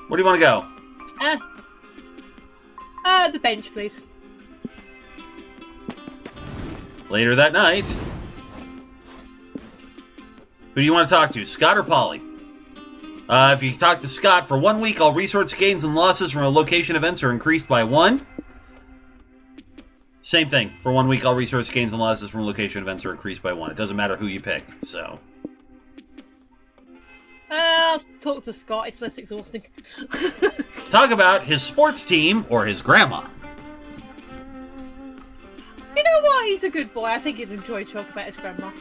Where do you want to go? The bench, please. Later that night. Who do you want to talk to, Scott or Polly? If you talk to Scott, for 1 week, all resource gains and losses from location events are increased by 1. Same thing. For 1 week, all resource gains and losses from location events are increased by 1. It doesn't matter who you pick, so... Talk to Scott. It's less exhausting. Talk about his sports team or his grandma. You know what? He's a good boy. I think he'd enjoy talking about his grandma.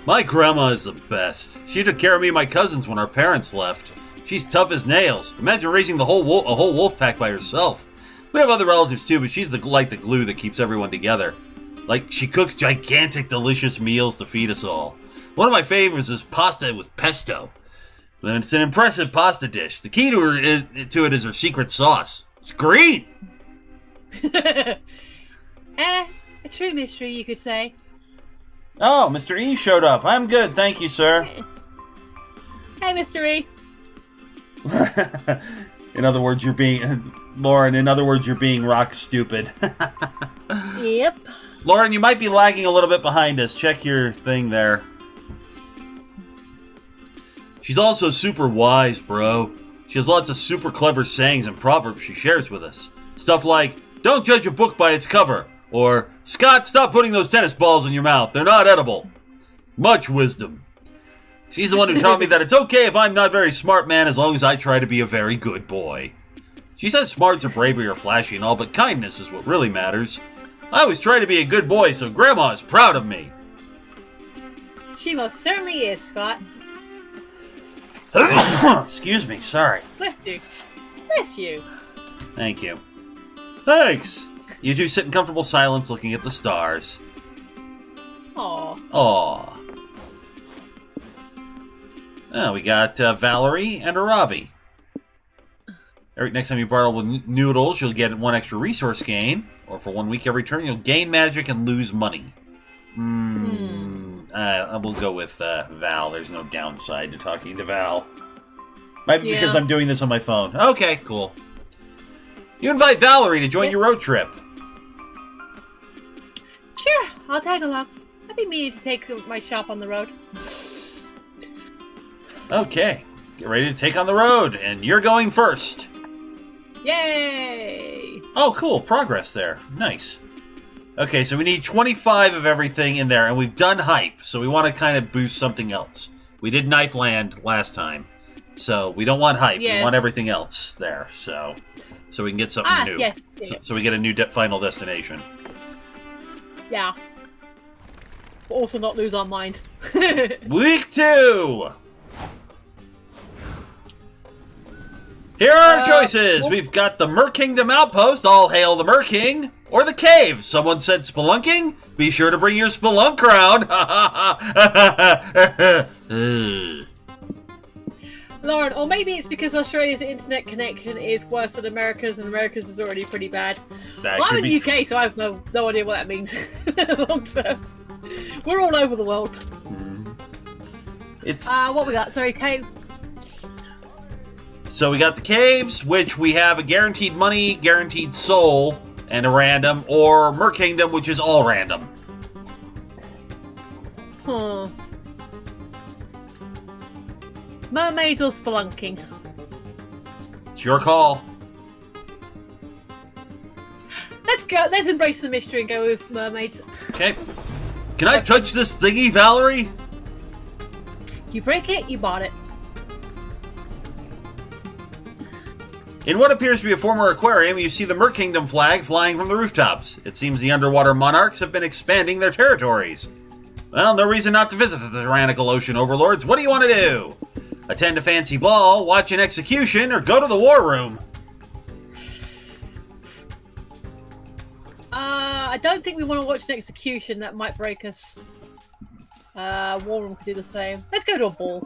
My grandma is the best. She took care of me and my cousins when our parents left. She's tough as nails. Imagine raising a whole wolf pack by herself. We have other relatives too, but she's like the glue that keeps everyone together. Like, she cooks gigantic, delicious meals to feed us all. One of my favorites is pasta with pesto. And it's an impressive pasta dish. The key to it is her secret sauce. It's great! A true mystery, you could say. Oh, Mr. E showed up. I'm good, thank you, sir. Hey, Mr. E. In other words, you're being... Lauren, in other words, you're being rock stupid. Yep. Lauren, you might be lagging a little bit behind us. Check your thing there. She's also super wise, bro. She has lots of super clever sayings and proverbs she shares with us. Stuff like, don't judge a book by its cover. Or, Scott, stop putting those tennis balls in your mouth. They're not edible. Much wisdom. She's the one who taught me that it's okay if I'm not very smart, man, as long as I try to be a very good boy. She says smarts or bravery are flashy and all, but kindness is what really matters. I always try to be a good boy, so Grandma is proud of me. She most certainly is, Scott. Excuse me, sorry. Bless you. Bless you. Thank you. Thanks. You two sit in comfortable silence looking at the stars. Aww. Aww. Oh, we got Valerie and Aravi. Eric, next time you borrow with noodles, you'll get 1 extra resource gain. Or for 1 week every turn, you'll gain magic and lose money. We'll go with Val. There's no downside to talking to Val. Might be because I'm doing this on my phone. Okay, cool. You invite Valerie to join your road trip. Sure, I'll tag along. I've been meaning to take my shop on the road. Okay, get ready to take on the road, and you're going first. Yay! Oh, cool. Progress there. Nice. Okay, so we need 25 of everything in there, and we've done hype, so we want to kind of boost something else. We did Knife Land last time, so we don't want hype. Yes. We want everything else there, so we can get something new. Yes. So we get a new final destination. Yeah. But also not lose our mind. Week 2! Here are our choices. We've got the Mer Kingdom Outpost, all hail the Mer King, or the Cave. Someone said spelunking? Be sure to bring your spelunk crown. Lauren, or maybe it's because Australia's internet connection is worse than America's, and America's is already pretty bad. Well, I'm in the UK, so I have no idea what that means. Long term. We're all over the world. It's what we got? Sorry, Cave. So we got the Caves, which we have a guaranteed money, guaranteed soul, and a random, or Mer Kingdom, which is all random. Mermaids or spelunking? It's your call. Let's go. Let's embrace the mystery and go with mermaids. Okay. Can I touch this thingy, Valerie? You break it, you bought it. In what appears to be a former aquarium, you see the Mer Kingdom flag flying from the rooftops. It seems the underwater monarchs have been expanding their territories. Well, no reason not to visit the tyrannical ocean overlords. What do you want to do? Attend a fancy ball, watch an execution, or go to the war room? I don't think we want to watch an execution. That might break us. War room could do the same. Let's go to a ball.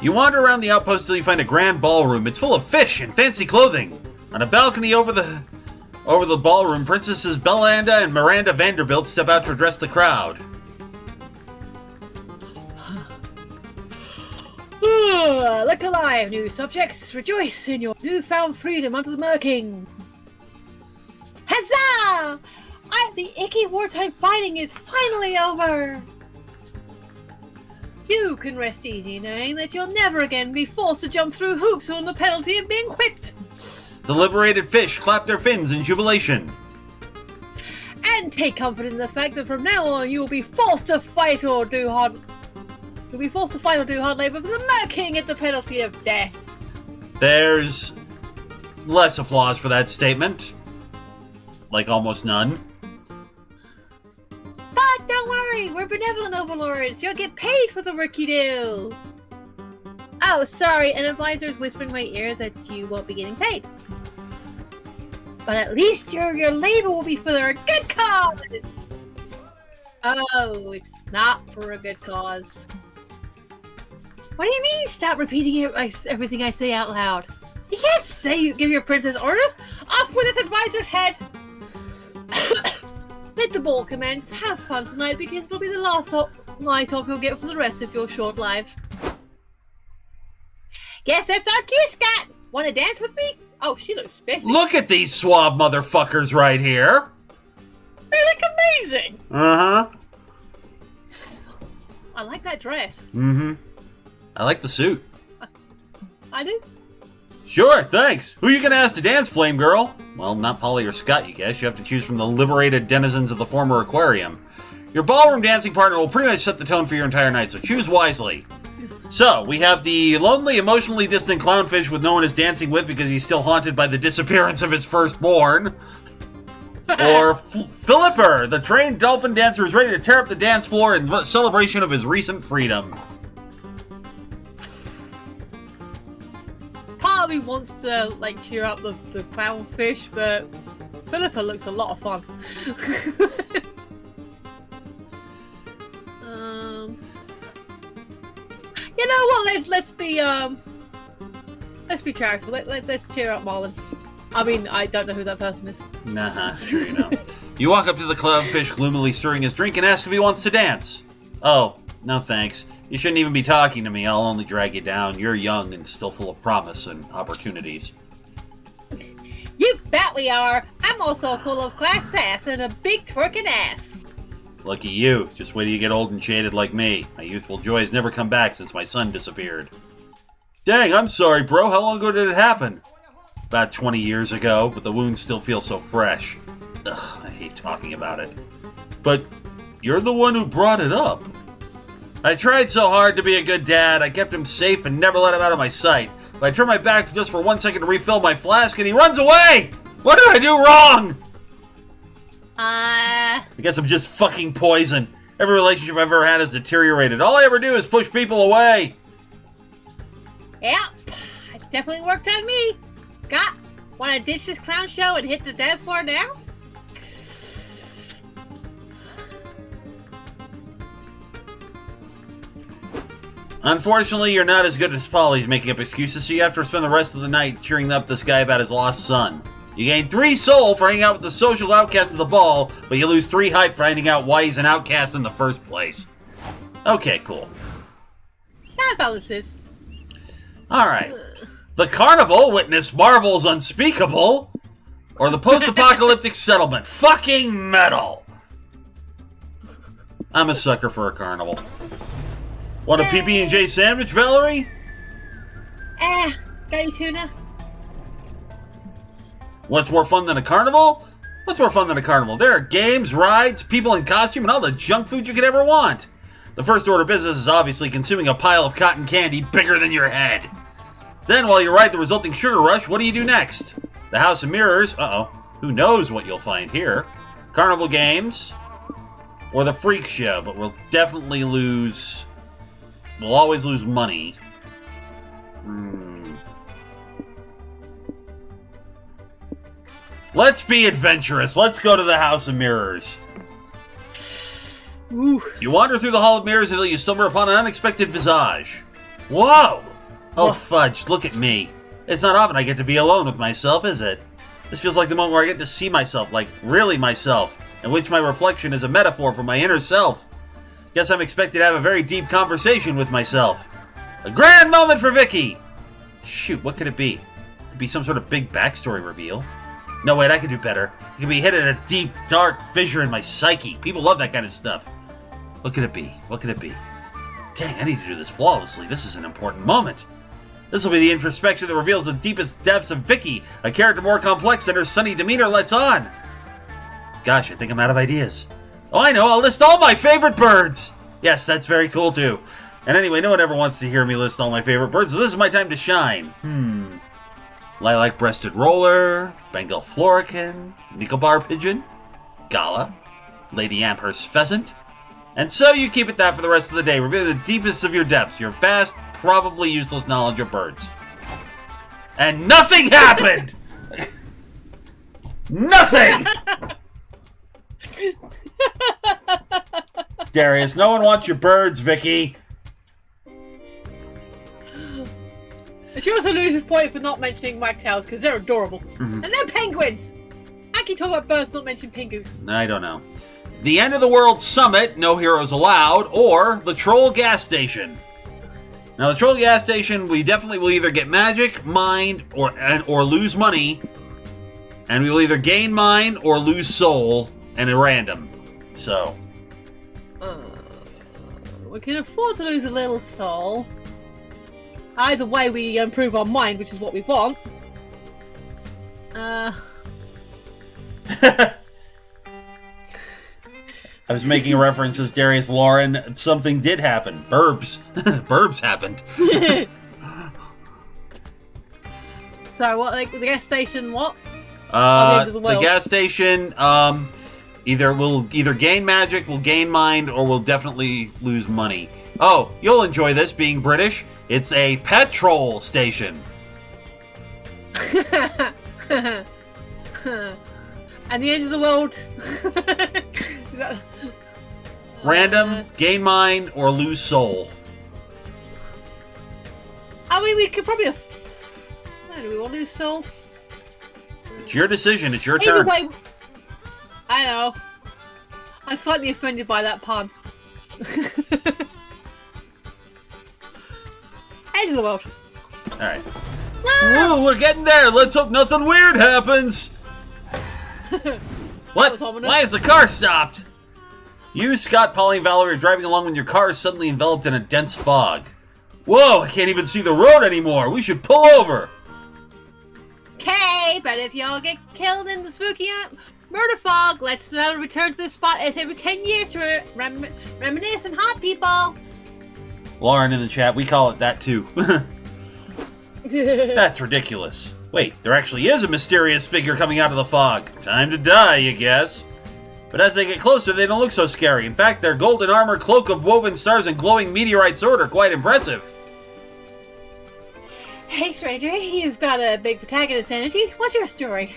You wander around the outpost till you find a grand ballroom. It's full of fish and fancy clothing. On a balcony over the ballroom, Princesses Belanda and Miranda Vanderbilt step out to address the crowd. Look alive, new subjects. Rejoice in your newfound freedom under the Mer King. Huzzah! The icky wartime fighting is finally over. You can rest easy knowing that you'll never again be forced to jump through hoops on the penalty of being whipped. The liberated fish clap their fins in jubilation. And take comfort in the fact that from now on you will be forced to fight or do hard. You'll be forced to fight or do hard labor for the Mer King at the penalty of death. There's less applause for that statement. Like almost none. But don't worry, we're benevolent overlords. You'll get paid for the work you do. Oh, sorry, an advisor's whispering in my ear that you won't be getting paid. But at least your labor will be for a good cause. Oh, it's not for a good cause. What do you mean? Stop repeating everything I say out loud. You can't say you give your princess orders. Off with this advisor's head. Let the ball commence. Have fun tonight because it'll be the last night off you'll get for the rest of your short lives. Guess that's our cue, Scott. Want to dance with me? Oh, she looks spiffy. Look at these suave motherfuckers right here. They look amazing. Uh-huh. I like that dress. Mm-hmm. I like the suit. I do. Sure, thanks. Who are you gonna ask to dance, Flame Girl? Well, not Polly or Scott, you guess. You have to choose from the liberated denizens of the former aquarium. Your ballroom dancing partner will pretty much set the tone for your entire night, so choose wisely. So, we have the lonely, emotionally distant clownfish with no one is dancing with because he's still haunted by the disappearance of his firstborn. Or Philipper, the trained dolphin dancer who's ready to tear up the dance floor in celebration of his recent freedom. Part of me wants to, like, cheer up the clownfish, but Philippa looks a lot of fun. You know what? Let's be charitable. Let's cheer up Marlon. I mean, I don't know who that person is. Nah, sure you know. You walk up to the clownfish, gloomily stirring his drink, and ask if he wants to dance. Oh, no thanks. You shouldn't even be talking to me. I'll only drag you down. You're young and still full of promise and opportunities. You bet we are. I'm also full of class sass and a big twerking ass. Lucky you. Just wait till you get old and jaded like me. My youthful joy has never come back since my son disappeared. Dang, I'm sorry, bro. How long ago did it happen? About 20 years ago, but the wounds still feel so fresh. Ugh, I hate talking about it. But you're the one who brought it up. I tried so hard to be a good dad. I kept him safe and never let him out of my sight. But I turned my back just for 1 second to refill my flask and he runs away! What did I do wrong? I guess I'm just fucking poison. Every relationship I've ever had has deteriorated. All I ever do is push people away. Yep, it's definitely worked on me. Scott, want to ditch this clown show and hit the dance floor now? Unfortunately, you're not as good as Polly's making up excuses, so you have to spend the rest of the night cheering up this guy about his lost son. You gain 3 soul for hanging out with the social outcast of the ball, but you lose 3 hype for finding out why he's an outcast in the first place. Okay, cool. That balances. Alright. The Carnival witnessed marvels unspeakable, or the post-apocalyptic settlement. Fucking metal! I'm a sucker for a carnival. Want a PB&J sandwich, Valerie? Got any tuna? What's more fun than a carnival? What's more fun than a carnival? There are games, rides, people in costume, and all the junk food you could ever want. The first order of business is obviously consuming a pile of cotton candy bigger than your head. Then, while you ride the resulting sugar rush, what do you do next? The House of Mirrors, who knows what you'll find here. Carnival games, or the Freak Show, but we'll definitely lose... We'll always lose money. Let's be adventurous. Let's go to the House of Mirrors. Ooh. You wander through the Hall of Mirrors until you stumble upon an unexpected visage. Whoa! Oh, fudge, look at me. It's not often I get to be alone with myself, is it? This feels like the moment where I get to see myself, like really myself, in which my reflection is a metaphor for my inner self. Guess I'm expected to have a very deep conversation with myself. A grand moment for Vicky! Shoot, what could it be? It could be some sort of big backstory reveal. No, wait, I could do better. It could be hidden in a deep, dark fissure in my psyche. People love that kind of stuff. What could it be? What could it be? Dang, I need to do this flawlessly. This is an important moment. This will be the introspection that reveals the deepest depths of Vicky, a character more complex than her sunny demeanor lets on. Gosh, I think I'm out of ideas. Oh, I know, I'll list all my favorite birds! Yes, that's very cool, too. And anyway, no one ever wants to hear me list all my favorite birds, so this is my time to shine. Lilac-breasted roller, Bengal florican, Nicobar pigeon, Gala, Lady Amherst pheasant. And so you keep it that for the rest of the day, revealing the deepest of your depths, your vast, probably useless knowledge of birds. And nothing happened! Nothing! Darius, no one wants your birds, Vicky. She also loses point for not mentioning wagtails because they're adorable. And they're penguins! How can you talk about birds not mention pingus? I don't know. The End of the World Summit, No Heroes Allowed, or the Troll Gas Station. Now, the Troll Gas Station, we definitely will either get magic, mind, or lose money. And we will either gain mind or lose soul, and at random. So. We can afford to lose a little soul. Either way, we improve our mind, which is what we want. I was making a reference as Darius Lauren. Something did happen. Burbs. Burbs happened. So, what, like, the gas station, what? The gas station, either gain magic, will gain mind, or will definitely lose money. Oh, you'll enjoy this, being British. It's a petrol station. And the end of the world. Random, gain mind, or lose soul. I mean, we could probably. Do we want to lose soul? It's your decision. It's your Either turn. way, I know. I'm slightly offended by that pun. End of the world. All right. Woo, we're getting there. Let's hope nothing weird happens. What? Why is the car stopped? You, Scott, Polly, and Valerie are driving along when your car is suddenly enveloped in a dense fog. Whoa, I can't even see the road anymore. We should pull over. Okay, but if y'all get killed in the spooky murder fog, let's return to the spot every 10 years to reminisce and haunt people. Lauren in the chat, we call it that too. That's ridiculous. Wait, there actually is a mysterious figure coming out of the fog. Time to die, you guess. But as they get closer, they don't look so scary. In fact, their golden armor, cloak of woven stars, and glowing meteorite sword are quite impressive. Hey, stranger, you've got a big protagonist energy. What's your story?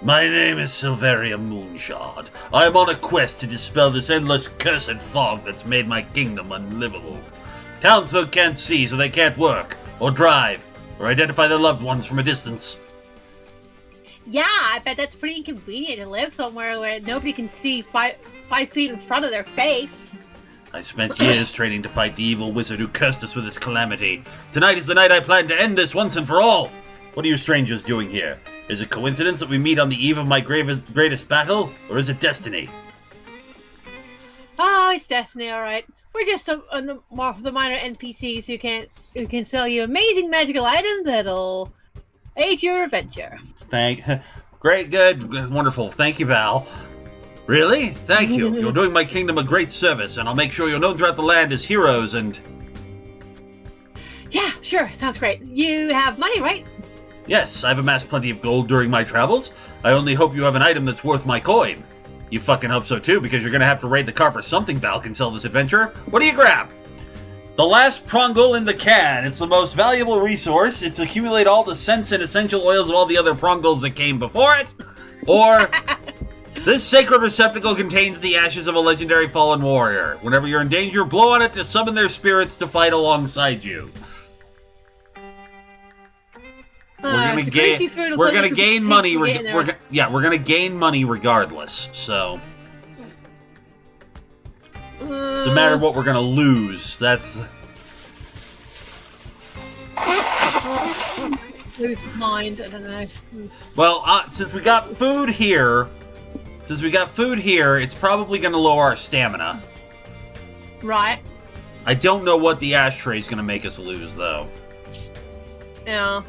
My name is Silveria Moonshard. I am on a quest to dispel this endless cursed fog that's made my kingdom unlivable. Townsfolk can't see, so they can't work, or drive, or identify their loved ones from a distance. Yeah, I bet that's pretty inconvenient to live somewhere where nobody can see 5 feet in front of their face. I spent years training to fight the evil wizard who cursed us with this calamity. Tonight is the night I plan to end this once and for all. What are you strangers doing here? Is it coincidence that we meet on the eve of my greatest battle, or is it destiny? Oh, it's destiny, alright. We're just the minor NPCs who can sell you amazing magical items that'll aid your adventure. Great, good, wonderful. Thank you, Val. Really? Thank you. You're doing my kingdom a great service, and I'll make sure you're known throughout the land as heroes and... Yeah, sure. Sounds great. You have money, right? Yes, I've amassed plenty of gold during my travels. I only hope you have an item that's worth my coin. You fucking hope so too, because you're gonna have to raid the car for something Val can sell this adventure. What do you grab? The last prongle in the can. It's the most valuable resource. It's accumulate all the scents and essential oils of all the other prongles that came before it. Or, this sacred receptacle contains the ashes of a legendary fallen warrior. Whenever you're in danger, blow on it to summon their spirits to fight alongside you. We're gonna gain money. We're gonna gain money regardless. So it's a matter of what we're gonna lose. That's lose mind. I don't know. Well, since we got food here, it's probably gonna lower our stamina. Right. I don't know what the ashtray's going to make us lose, though. Yeah.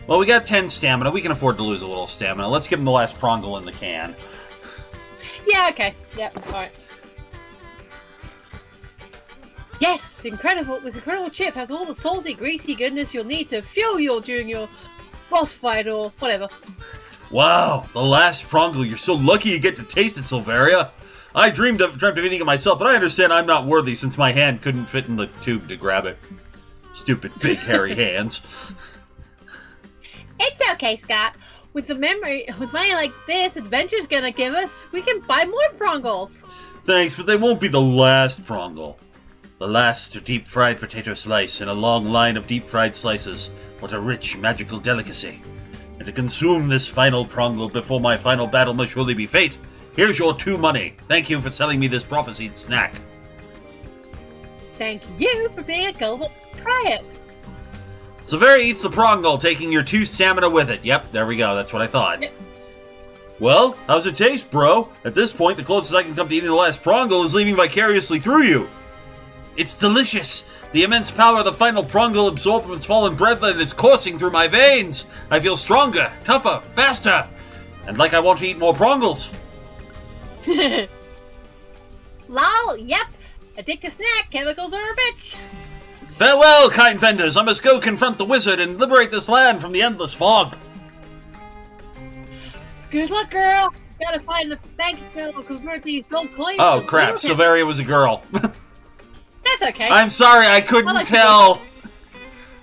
Well, we got 10 stamina. We can afford to lose a little stamina. Let's give him the last prongle in the can. Yeah, okay. Yep, alright. Yes, incredible. This incredible chip has all the salty, greasy goodness you'll need to fuel you during your boss fight or whatever. Wow, the last prongle. You're so lucky you get to taste it, Silveria. I dreamt of eating it myself, but I understand I'm not worthy since my hand couldn't fit in the tube to grab it. Stupid big hairy hands. It's okay, Scott. With money like this Adventure's gonna give us, we can buy more prongles. Thanks, but they won't be the last prongle. The last deep-fried potato slice in a long line of deep-fried slices. What a rich, magical delicacy. And to consume this final prongle before my final battle must surely be fate, here's your 2 money. Thank you for selling me this prophesied snack. Thank you for being a gullible. Try it. Silveria eats the prongle, taking your 2 stamina with it. Yep, there we go. That's what I thought. Well, how's it taste, bro? At this point, the closest I can come to eating the last prongle is leaving vicariously through you. It's delicious. The immense power of the final prongle absorbed from its fallen brethren is coursing through my veins. I feel stronger, tougher, faster, and like I want to eat more prongles. Lol, yep. Addictive snack, chemicals are a bitch. Farewell, kind vendors. I must go confront the wizard and liberate this land from the endless fog. Good luck, girl. Gotta find the bank account to convert these gold coins. Oh, crap. Silveria was a girl. That's okay. I'm sorry, I couldn't tell.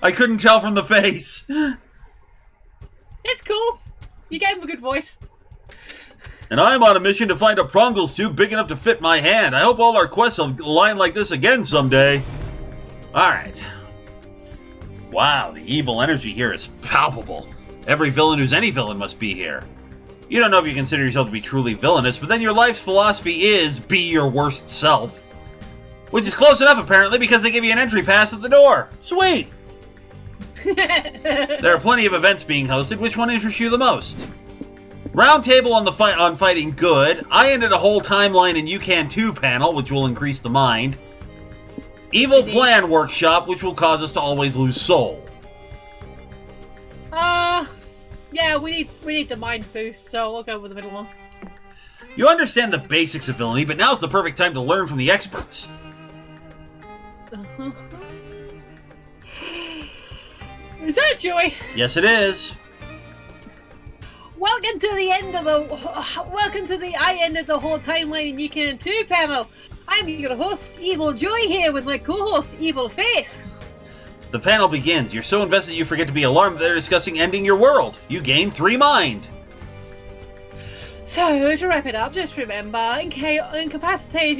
I couldn't tell from the face. It's cool. You gave him a good voice. And I'm on a mission to find a prongle stew big enough to fit my hand. I hope all our quests will align like this again someday. Alright. Wow, the evil energy here is palpable. Every villain who's any villain must be here. You don't know if you consider yourself to be truly villainous, but then your life's philosophy is be your worst self. Which is close enough, apparently, because they give you an entry pass at the door. Sweet! There are plenty of events being hosted. Which one interests you the most? Roundtable on fighting good. I ended a whole timeline and you can too panel, which will increase the mind. Evil plan workshop, which will cause us to always lose soul. Yeah, we need the mind boost, so we'll go with the middle one. You understand the basics of villainy, but now's the perfect time to learn from the experts. Is that Joy? Yes, it is. Welcome to the I ended the whole timeline and you can too panel. I'm your host, Evil Joy, here with my co-host, Evil Faith. The panel begins. You're so invested you forget to be alarmed that they're discussing ending your world. You gain 3 mind. So, to wrap it up, just remember, incapacitate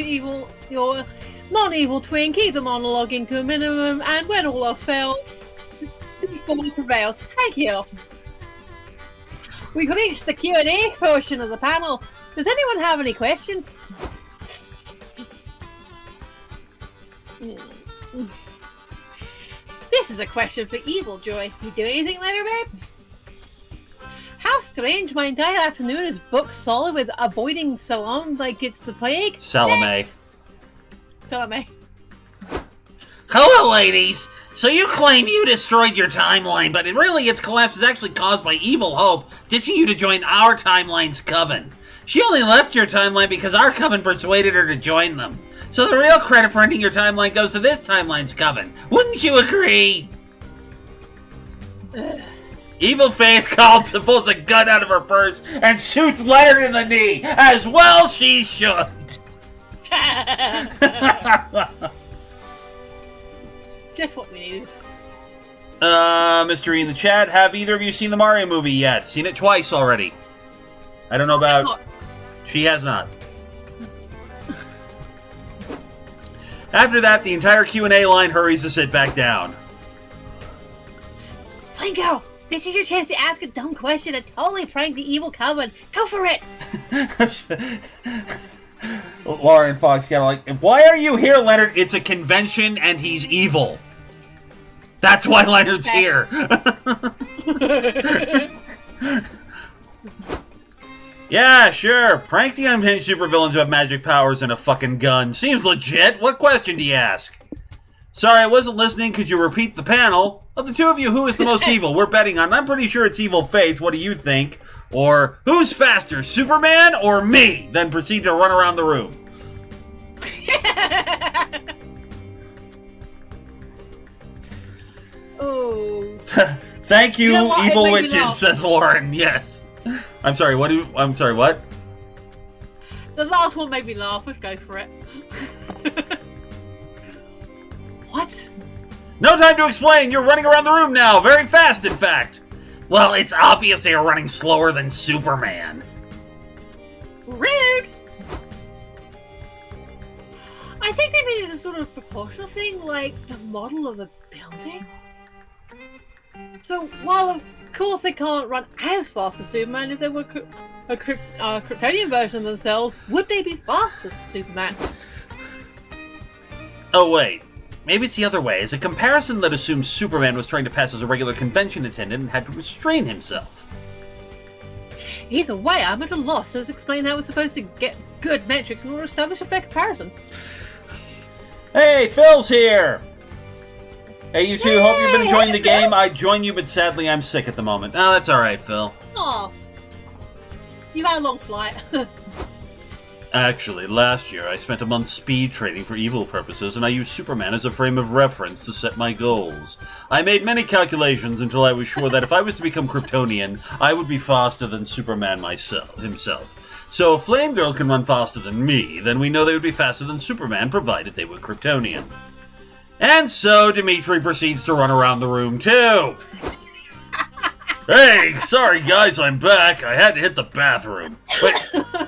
your non-evil twin, keep the monologuing to a minimum, and when all else fails, C4 prevails. Thank you. We've reached the Q&A portion of the panel. Does anyone have any questions? This is a question for Evil Joy. You do anything later, babe? How strange, my entire afternoon is booked solid with avoiding Salome like it's the plague. Salome. Salome. Hello, ladies! So you claim you destroyed your timeline, but really its collapse is actually caused by Evil Hope ditching you to join our timeline's coven. She only left your timeline because our coven persuaded her to join them. So the real credit for ending your timeline goes to this timeline's coven. Wouldn't you agree? Evil Faith pulls a gun out of her purse and shoots Leonard in the knee. As well she should. Just what we needed. Mystery in the chat. Have either of you seen the Mario movie yet? Seen it twice already. I don't know about... She has not. After that, the entire Q&A line hurries to sit back down. Flango, this is your chance to ask a dumb question and totally prank the evil coven. Go for it! Lauren Fox got like, why are you here, Leonard? It's a convention and he's evil. That's why Leonard's here. Yeah, sure. Prank the unhinged supervillains who have magic powers and a fucking gun. Seems legit. What question do you ask? Sorry, I wasn't listening. Could you repeat the panel? Of the two of you, who is the most evil? We're betting on. I'm pretty sure it's Evil Faith. What do you think? Or who's faster, Superman or me? Then proceed to run around the room. Oh. Thank you, You know what? evil It made me witches, laugh. says Lauren. Yes. I'm sorry, I'm sorry, what? The last one made me laugh. Let's go for it. What? No time to explain. You're running around the room now. Very fast, in fact. Well, it's obvious they are running slower than Superman. Rude! I think they made it as a sort of proportional thing, like the model of a building. So, while of course they can't run as fast as Superman, if they were a Kryptonian version of themselves, would they be faster than Superman? Oh, wait. Maybe it's the other way. It's a comparison that assumes Superman was trying to pass as a regular convention attendant and had to restrain himself. Either way, I'm at a loss, so let's explain how we're supposed to get good metrics in order to establish a fair comparison. Hey, Phil's here! Hey, you two, hope you've been enjoying the hey, game. Phil. I'd join you, but sadly I'm sick at the moment. Oh, that's alright, Phil. Aw. You had a long flight. Actually, last year I spent a month speed training for evil purposes, and I used Superman as a frame of reference to set my goals. I made many calculations until I was sure that if I was to become Kryptonian, I would be faster than Superman himself. So if Flame Girl can run faster than me, then we know they would be faster than Superman, provided they were Kryptonian. And so Dimitri proceeds to run around the room too. Hey, sorry guys, I'm back. I had to hit the bathroom. Wait,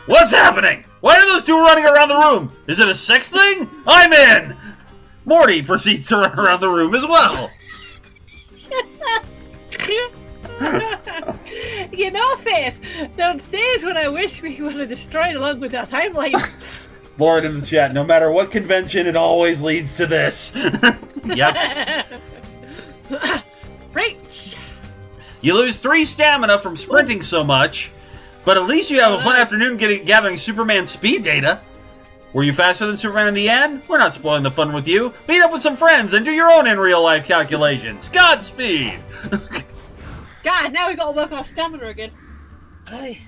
what's happening? Why are those two running around the room? Is it a sex thing? I'm in! Morty proceeds to run around the room as well. You know, Faith, those days when I wish we would have destroyed along with our timeline. Lauren in the chat, no matter what convention, it always leads to this. Yep. Preach! You lose 3 stamina from sprinting so much, but at least you have a fun afternoon gathering Superman speed data. Were you faster than Superman in the end? We're not spoiling the fun with you. Meet up with some friends and do your own in real life calculations. Godspeed! God, now we gotta work on our stamina again. Hey.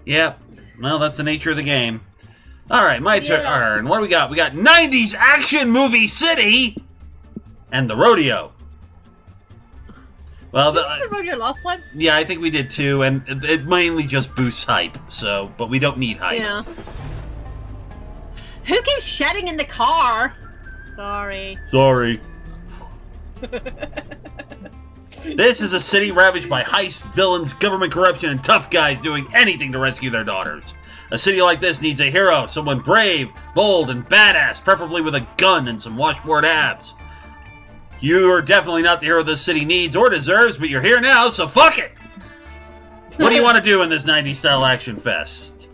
Yep. Well, that's the nature of the game. Alright, my turn. What do we got? We got 90s Action Movie City and the Rodeo. Well, Did we do the rodeo last time? yeah, I think we did too, and it mainly just boosts hype, but we don't need hype. Yeah. Who keeps shouting in the car? Sorry. Sorry. This is a city ravaged by heists, villains, government corruption, and tough guys doing anything to rescue their daughters. A city like this needs a hero, someone brave, bold, and badass, preferably with a gun and some washboard abs. You are definitely not the hero this city needs or deserves, but you're here now, so fuck it! What do you want to do in this 90s style action fest?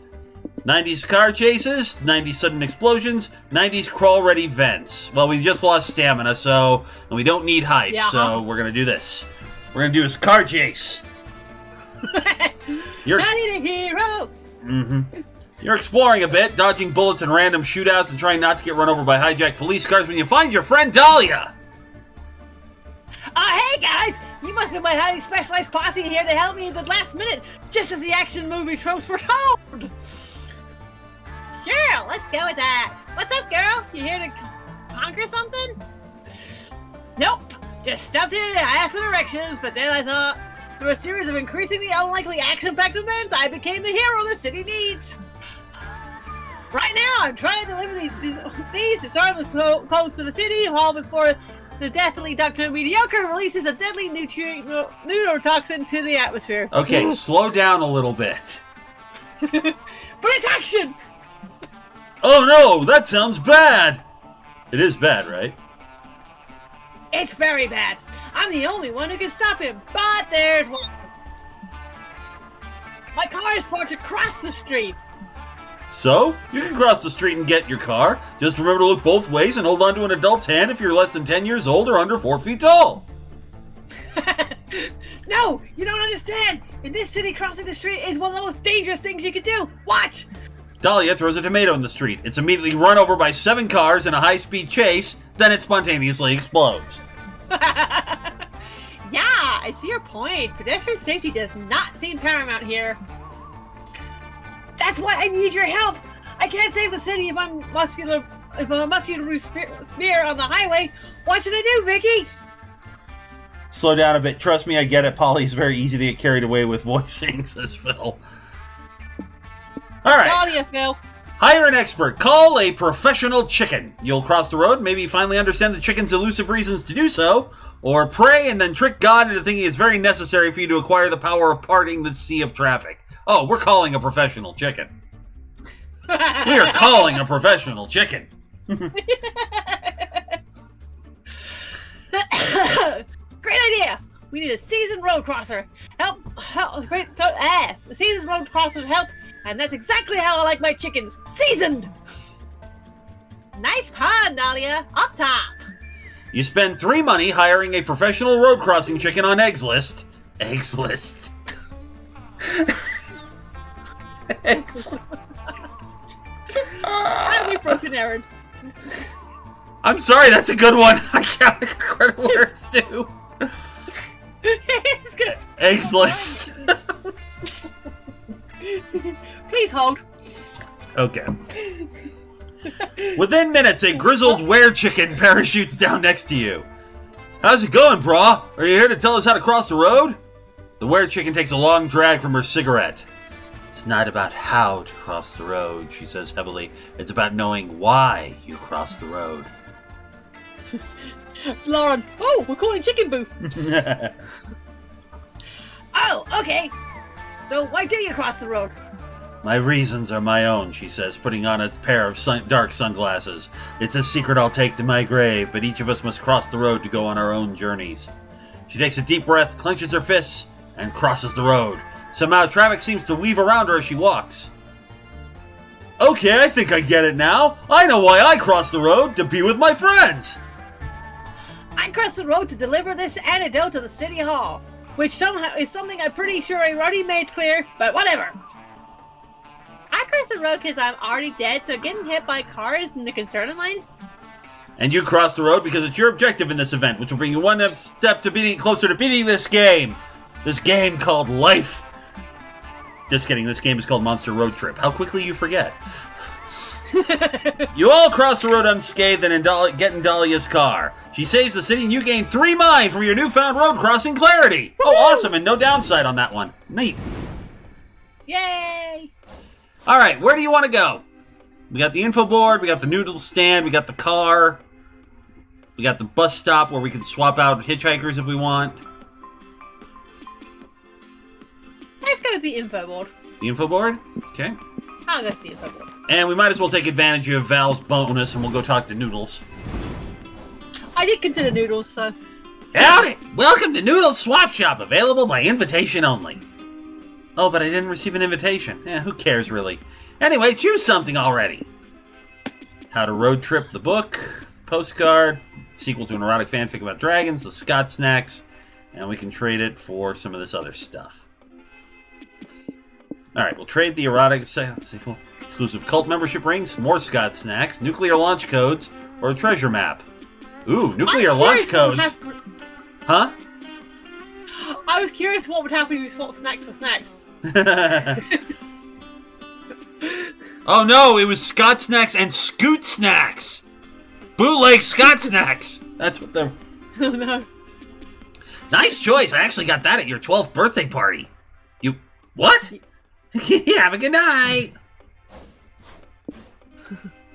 90s car chases, 90s sudden explosions, 90s crawl-ready vents. Well, we just lost stamina, and we don't need hype, so we're gonna do this. We're gonna do this car chase. I need a hero! Mm-hmm. You're exploring a bit, dodging bullets and random shootouts and trying not to get run over by hijacked police cars when you find your friend Dahlia! Hey guys! You must be my highly specialized posse here to help me at the last minute, just as the action movie tropes were told! Sure, let's go with that. What's up, girl? You here to conquer something? Nope. Just stopped here to ask for directions, but then I thought, through a series of increasingly unlikely action-packed events, I became the hero the city needs. Right now, I'm trying to deliver these disarmed close to the city hall before the deathly Dr. Mediocre releases a deadly neurotoxin to the atmosphere. Okay, slow down a little bit. But it's action! Oh no, that sounds bad! It is bad, right? It's very bad. I'm the only one who can stop him, but there's one. My car is parked across the street. So, you can cross the street and get your car. Just remember to look both ways and hold on to an adult's hand if you're less than 10 years old or under 4 feet tall. No, you don't understand. In this city, crossing the street is one of the most dangerous things you could do. Watch! Dahlia throws a tomato in the street. It's immediately run over by 7 cars in a high-speed chase, then it spontaneously explodes. Yeah, I see your point. Pedestrian safety does not seem paramount here. That's why I need your help. I can't save the city if I'm a muscular spear on the highway. What should I do, Vicky? Slow down a bit. Trust me, I get it. Polly is very easy to get carried away with voicing, says Phil. All right. Dahlia, Phil. Hire an expert. Call a professional chicken. You'll cross the road, maybe finally understand the chicken's elusive reasons to do so, or pray and then trick God into thinking it's very necessary for you to acquire the power of parting the sea of traffic. Oh, we're calling a professional chicken. We are calling a professional chicken. Great idea! We need a seasoned road crosser. Help! Great. So, the seasoned road crosser help, and that's exactly how I like my chickens. Seasoned! Nice pun, Dahlia. Up top. You spend 3 money hiring a professional road crossing chicken on Eggs List. Eggs List. And we've broken Aaron. I'm sorry, that's a good one. I can't credit where it's due. Eggs List. Please hold. Okay. Within minutes, a grizzled were-chicken parachutes down next to you. How's it going, brah? Are you here to tell us how to cross the road? The were-chicken takes a long drag from her cigarette. It's not about how to cross the road, she says heavily. It's about knowing why you cross the road. Lauren, oh, we're calling Chicken Booth. Oh, okay. So why do you cross the road? My reasons are my own, she says, putting on a pair of dark sunglasses. It's a secret I'll take to my grave, but each of us must cross the road to go on our own journeys. She takes a deep breath, clenches her fists, and crosses the road. Somehow traffic seems to weave around her as she walks. Okay, I think I get it now. I know why I cross the road, to be with my friends. I crossed the road to deliver this antidote to the city hall, which somehow is something I'm pretty sure I already made clear, but whatever. I crossed the road because I'm already dead, so getting hit by cars isn't a concern of mine. And you cross the road because it's your objective in this event, which will bring you one step to beating closer to beating this game. This game called life. Just kidding, this game is called Monster Road Trip. How quickly you forget. You all cross the road unscathed and get in Dahlia's car. She saves the city and you gain 3 mind from your newfound road crossing clarity. Woo! Oh, awesome, and no downside on that one. Neat. Yay! All right, where do you want to go? We got the info board, we got the noodle stand, we got the car, we got the bus stop where we can swap out hitchhikers if we want. Let's go to the info board. The info board? Okay. I'll go to the info board. And we might as well take advantage of Val's bonus and we'll go talk to Noodles. I did consider Noodles, so... Howdy! Welcome to Noodles Swap Shop, available by invitation only. Oh, but I didn't receive an invitation. Who cares, really? Anyway, choose something already. How to Road Trip the book, postcard, sequel to an erotic fanfic about dragons, the Scott Snacks, and we can trade it for some of this other stuff. Alright, we'll trade the erotic sequel, exclusive cult membership rings, more Scott Snacks, nuclear launch codes, or a treasure map. Ooh, nuclear launch codes. Huh? I was curious what would happen if we swapped snacks for snacks. Oh no, it was Scott Snacks and Scoot Snacks! Bootleg Scott Snacks! That's what they're... Oh no. Nice choice, I actually got that at your 12th birthday party. You... What? Have a good night!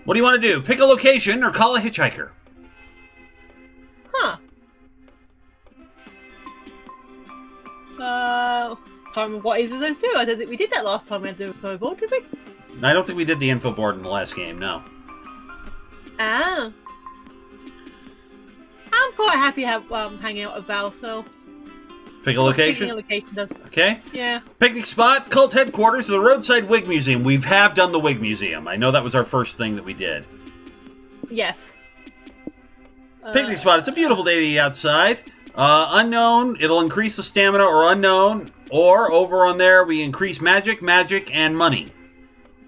What do you want to do? Pick a location or call a hitchhiker? Huh. Can't remember what either of those do. I don't think we did that last time we had the info board, did we? I don't think we did the info board in the last game, no. Oh. I'm quite happy hanging out with Val, so... Pick a location? Picking a location does. Okay. Yeah. Picnic spot, cult headquarters, the Roadside Wig Museum. We have done the Wig Museum. I know that was our first thing that we did. Yes. Picnic spot. It's a beautiful day outside. Unknown, it'll increase the stamina, or unknown. Or, over on there, we increase magic, and money.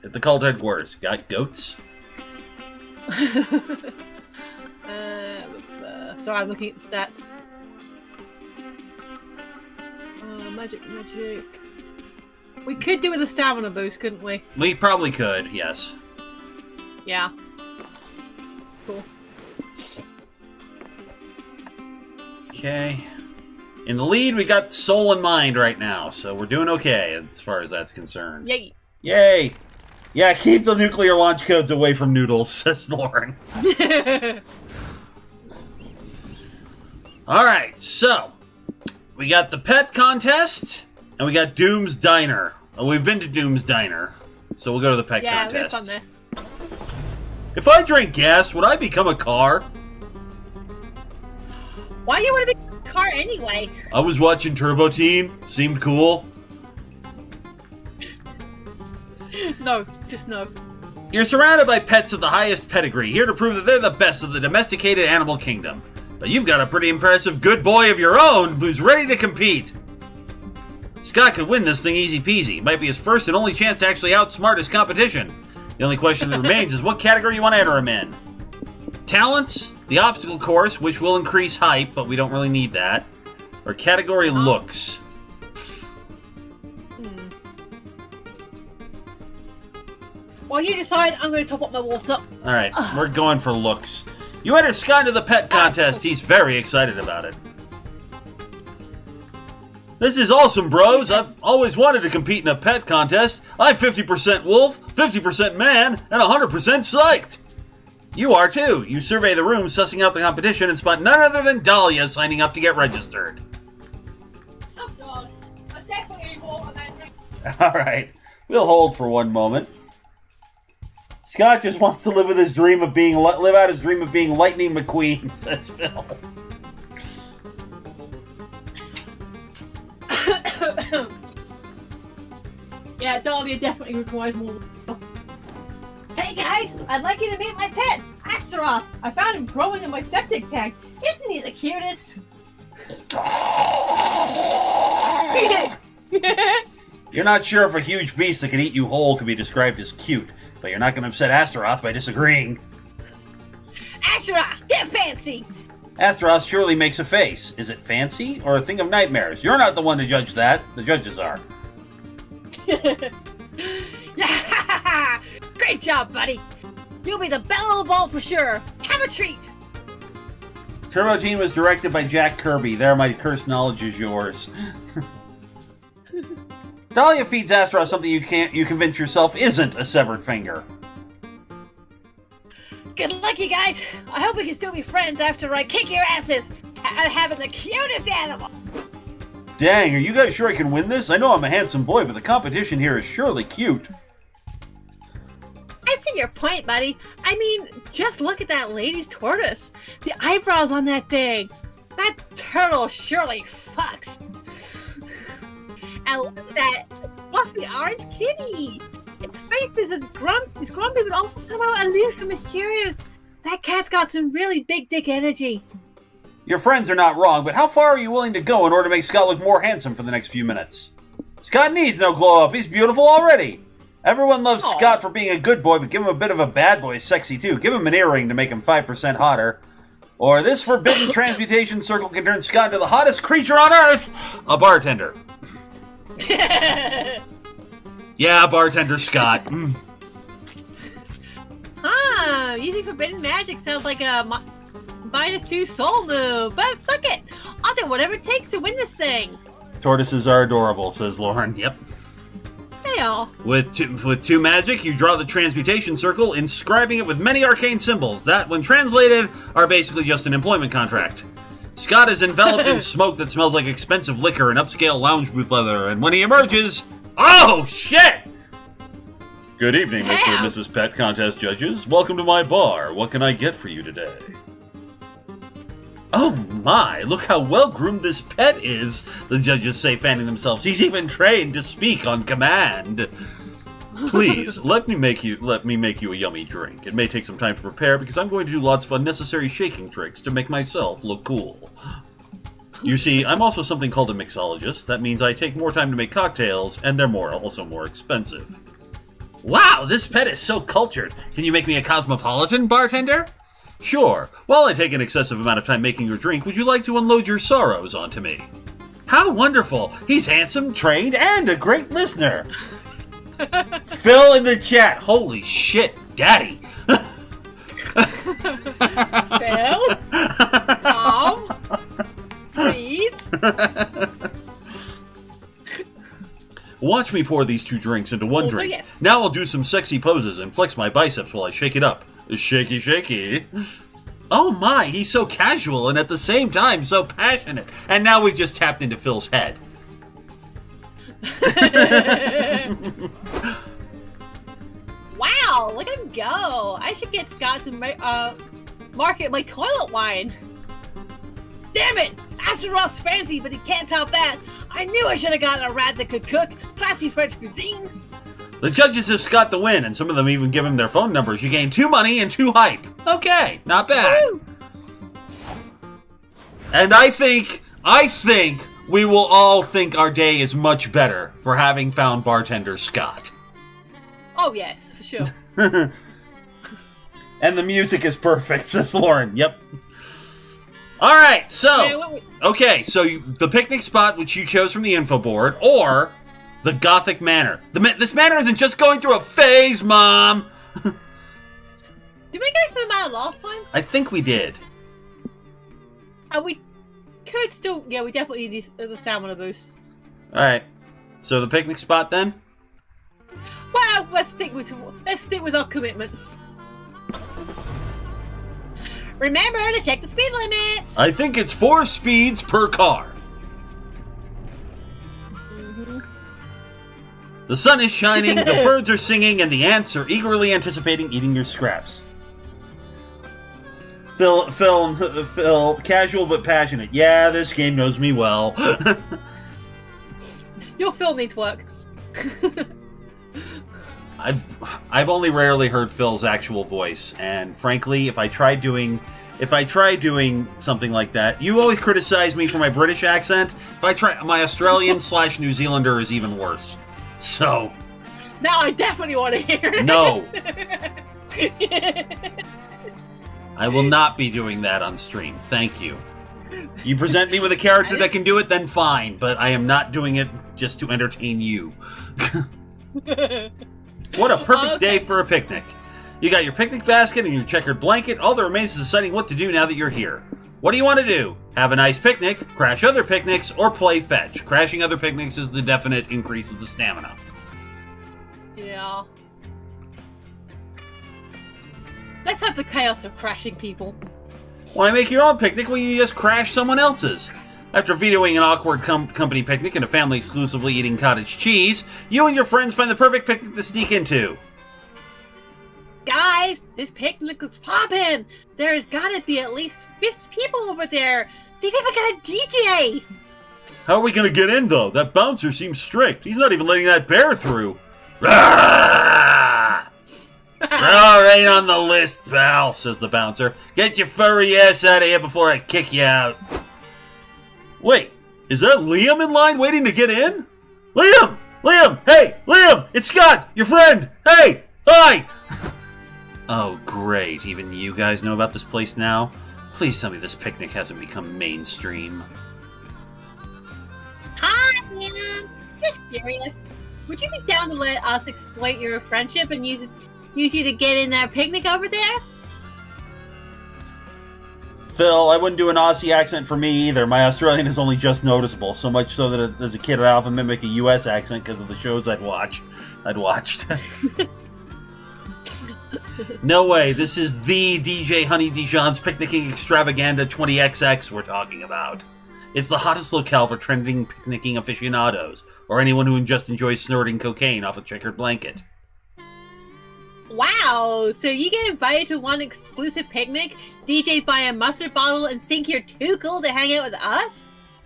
At the cult headquarters. Got goats? Sorry, I'm looking at the stats. Magic. We could do with a stamina boost, couldn't we? We probably could, yes. Yeah. Cool. Okay. In the lead, we got Soul and Mind right now, so we're doing okay as far as that's concerned. Yay! Yay! Yeah, keep the nuclear launch codes away from Noodles, says Lauren. Alright, so we got the pet contest, and we got Doom's Diner. Oh, we've been to Doom's Diner, so we'll go to the pet contest. Yeah, we had fun there. If I drank gas, would I become a car? Why do you want to be a car anyway? I was watching Turbo Teen. Seemed cool. No, just no. You're surrounded by pets of the highest pedigree, here to prove that they're the best of the domesticated animal kingdom. But you've got a pretty impressive good boy of your own who's ready to compete. Scott could win this thing easy peasy. Might be his first and only chance to actually outsmart his competition. The only question that remains is what category you want to enter him in. Talents, the obstacle course, which will increase hype, but we don't really need that. Or category looks. While you decide, I'm going to top up my water. Alright, we're going for looks. You enter Scott into the pet contest. He's very excited about it. This is awesome, bros. I've always wanted to compete in a pet contest. I'm 50% wolf, 50% man, and 100% psyched. You are too. You survey the room, sussing out the competition, and spot none other than Dahlia signing up to get registered. Oh god, I definitely want that. Alright, we'll hold for one moment. Scott just wants to live out his dream of being Lightning McQueen, says Phil. Yeah, Dahlia definitely requires more. Hey guys, I'd like you to meet my pet, Astaroth. I found him growing in my septic tank. Isn't he the cutest? You're not sure if a huge beast that can eat you whole could be described as cute, but you're not going to upset Astaroth by disagreeing. Astaroth, get fancy! Astaroth surely makes a face. Is it fancy or a thing of nightmares? You're not the one to judge that. The judges are. Great job, buddy! You'll be the belle of the ball for sure! Have a treat! Turbo Teen was directed by Jack Kirby. There, my cursed knowledge is yours. Dahlia feeds Astaroth something you convince yourself isn't a severed finger. Good luck, you guys! I hope we can still be friends after I kick your asses! Having the cutest animal! Dang, are you guys sure I can win this? I know I'm a handsome boy, but the competition here is surely cute. I see your point, buddy. I mean, just look at that lady's tortoise. The eyebrows on that thing. That turtle surely fucks. And look at that fluffy orange kitty. Its face is grumpy, but also somehow aloof and mysterious. That cat's got some really big dick energy. Your friends are not wrong, but how far are you willing to go in order to make Scott look more handsome for the next few minutes? Scott needs no glow-up. He's beautiful already. Everyone loves Scott for being a good boy, but give him a bit of a bad boy sexy too. Give him an earring to make him 5% hotter. Or this forbidden transmutation circle can turn Scott into the hottest creature on Earth, a bartender. Yeah, bartender Scott. Using forbidden magic sounds like a -2 soul move, but fuck it. I'll do whatever it takes to win this thing. Tortoises are adorable, says Lauren. Yep. They are. With two magic, you draw the transmutation circle, inscribing it with many arcane symbols that, when translated, are basically just an employment contract. Scott is enveloped in smoke that smells like expensive liquor and upscale lounge booth leather, and when he emerges... Oh, shit! Good evening, Mr. and Mrs. Pet Contest judges. Welcome to my bar. What can I get for you today? Oh my, look how well-groomed this pet is, the judges say, fanning themselves. He's even trained to speak on command. Please, let me make you a yummy drink. It may take some time to prepare because I'm going to do lots of unnecessary shaking tricks to make myself look cool. You see, I'm also something called a mixologist. That means I take more time to make cocktails, and they're also more expensive. Wow, this pet is so cultured. Can you make me a cosmopolitan, bartender? Sure. While I take an excessive amount of time making your drink, would you like to unload your sorrows onto me? How wonderful! He's handsome, trained, and a great listener. Phil in the chat. Holy shit, daddy. Phil? Tom? Breathe? Watch me pour these 2 drinks into one Also, drink. yes. Now I'll do some sexy poses and flex my biceps while I shake it up. Shaky, shaky. Oh my, he's so casual and at the same time so passionate. And now we've just tapped into Phil's head. Wow, look at him go. I should get Scott to market my toilet wine. Damn it! Astaroth's fancy, but he can't top that. I knew I should have gotten a rat that could cook. Classy French cuisine. The judges have Scott the win, and some of them even give him their phone numbers. You gain 2 money and 2 hype. Okay, not bad. Woo! And I think we will all think our day is much better for having found bartender Scott. Oh yes, for sure. And the music is perfect, says Lauren. Yep. All right, so the picnic spot which you chose from the info board, or the Gothic Manor. This manor isn't just going through a phase, Mom. Did we go to the manor last time? I think we did. We could still, yeah, we definitely need the stamina boost. All right, so the picnic spot then. Well, let's stick with our commitment. Remember to check the speed limits! I think it's 4 speeds per car. Mm-hmm. The sun is shining, the birds are singing, and the ants are eagerly anticipating eating your scraps. Phil, casual but passionate. Yeah, this game knows me well. Your Phil needs work. I've only rarely heard Phil's actual voice, and frankly, if I try doing something like that, you always criticize me for my British accent. If I try, my Australian / New Zealander is even worse. So now I definitely want to hear it. No. I will not be doing that on stream. Thank you. You present me with a character that can do it, then fine, but I am not doing it just to entertain you. What a perfect day for a picnic. You got your picnic basket and your checkered blanket. All that remains is deciding what to do now that you're here. What do you want to do? Have a nice picnic, crash other picnics, or play fetch? Crashing other picnics is the definite increase of the stamina. Yeah. Let's have the chaos of crashing people. Why make your own picnic when you just crash someone else's? After vetoing an awkward company picnic and a family exclusively eating cottage cheese, you and your friends find the perfect picnic to sneak into. Guys, this picnic is poppin'! There's gotta be at least 50 people over there! They've even got a DJ! How are we gonna get in, though? That bouncer seems strict. He's not even letting that bear through. Rah! All right, on the list, pal, says the bouncer. Get your furry ass out of here before I kick you out. Wait, is that Liam in line waiting to get in? Liam! Liam! Hey, Liam! It's Scott, your friend! Hey! Hi! Oh, great. Even you guys know about this place now? Please tell me this picnic hasn't become mainstream. Hi, Liam! Just curious. Would you be down to let us exploit your friendship and use you to get in that picnic over there? Phil, I wouldn't do an Aussie accent for me either. My Australian is only just noticeable, so much so that as a kid I often mimic a US accent because of the shows I'd watched. No way, this is the DJ Honey Dijon's Picnicking Extravaganza 20XX we're talking about. It's the hottest locale for trending picnicking aficionados, or anyone who just enjoys snorting cocaine off a checkered blanket. Wow, so you get invited to one exclusive picnic, DJ'd by a mustard bottle, and think you're too cool to hang out with us?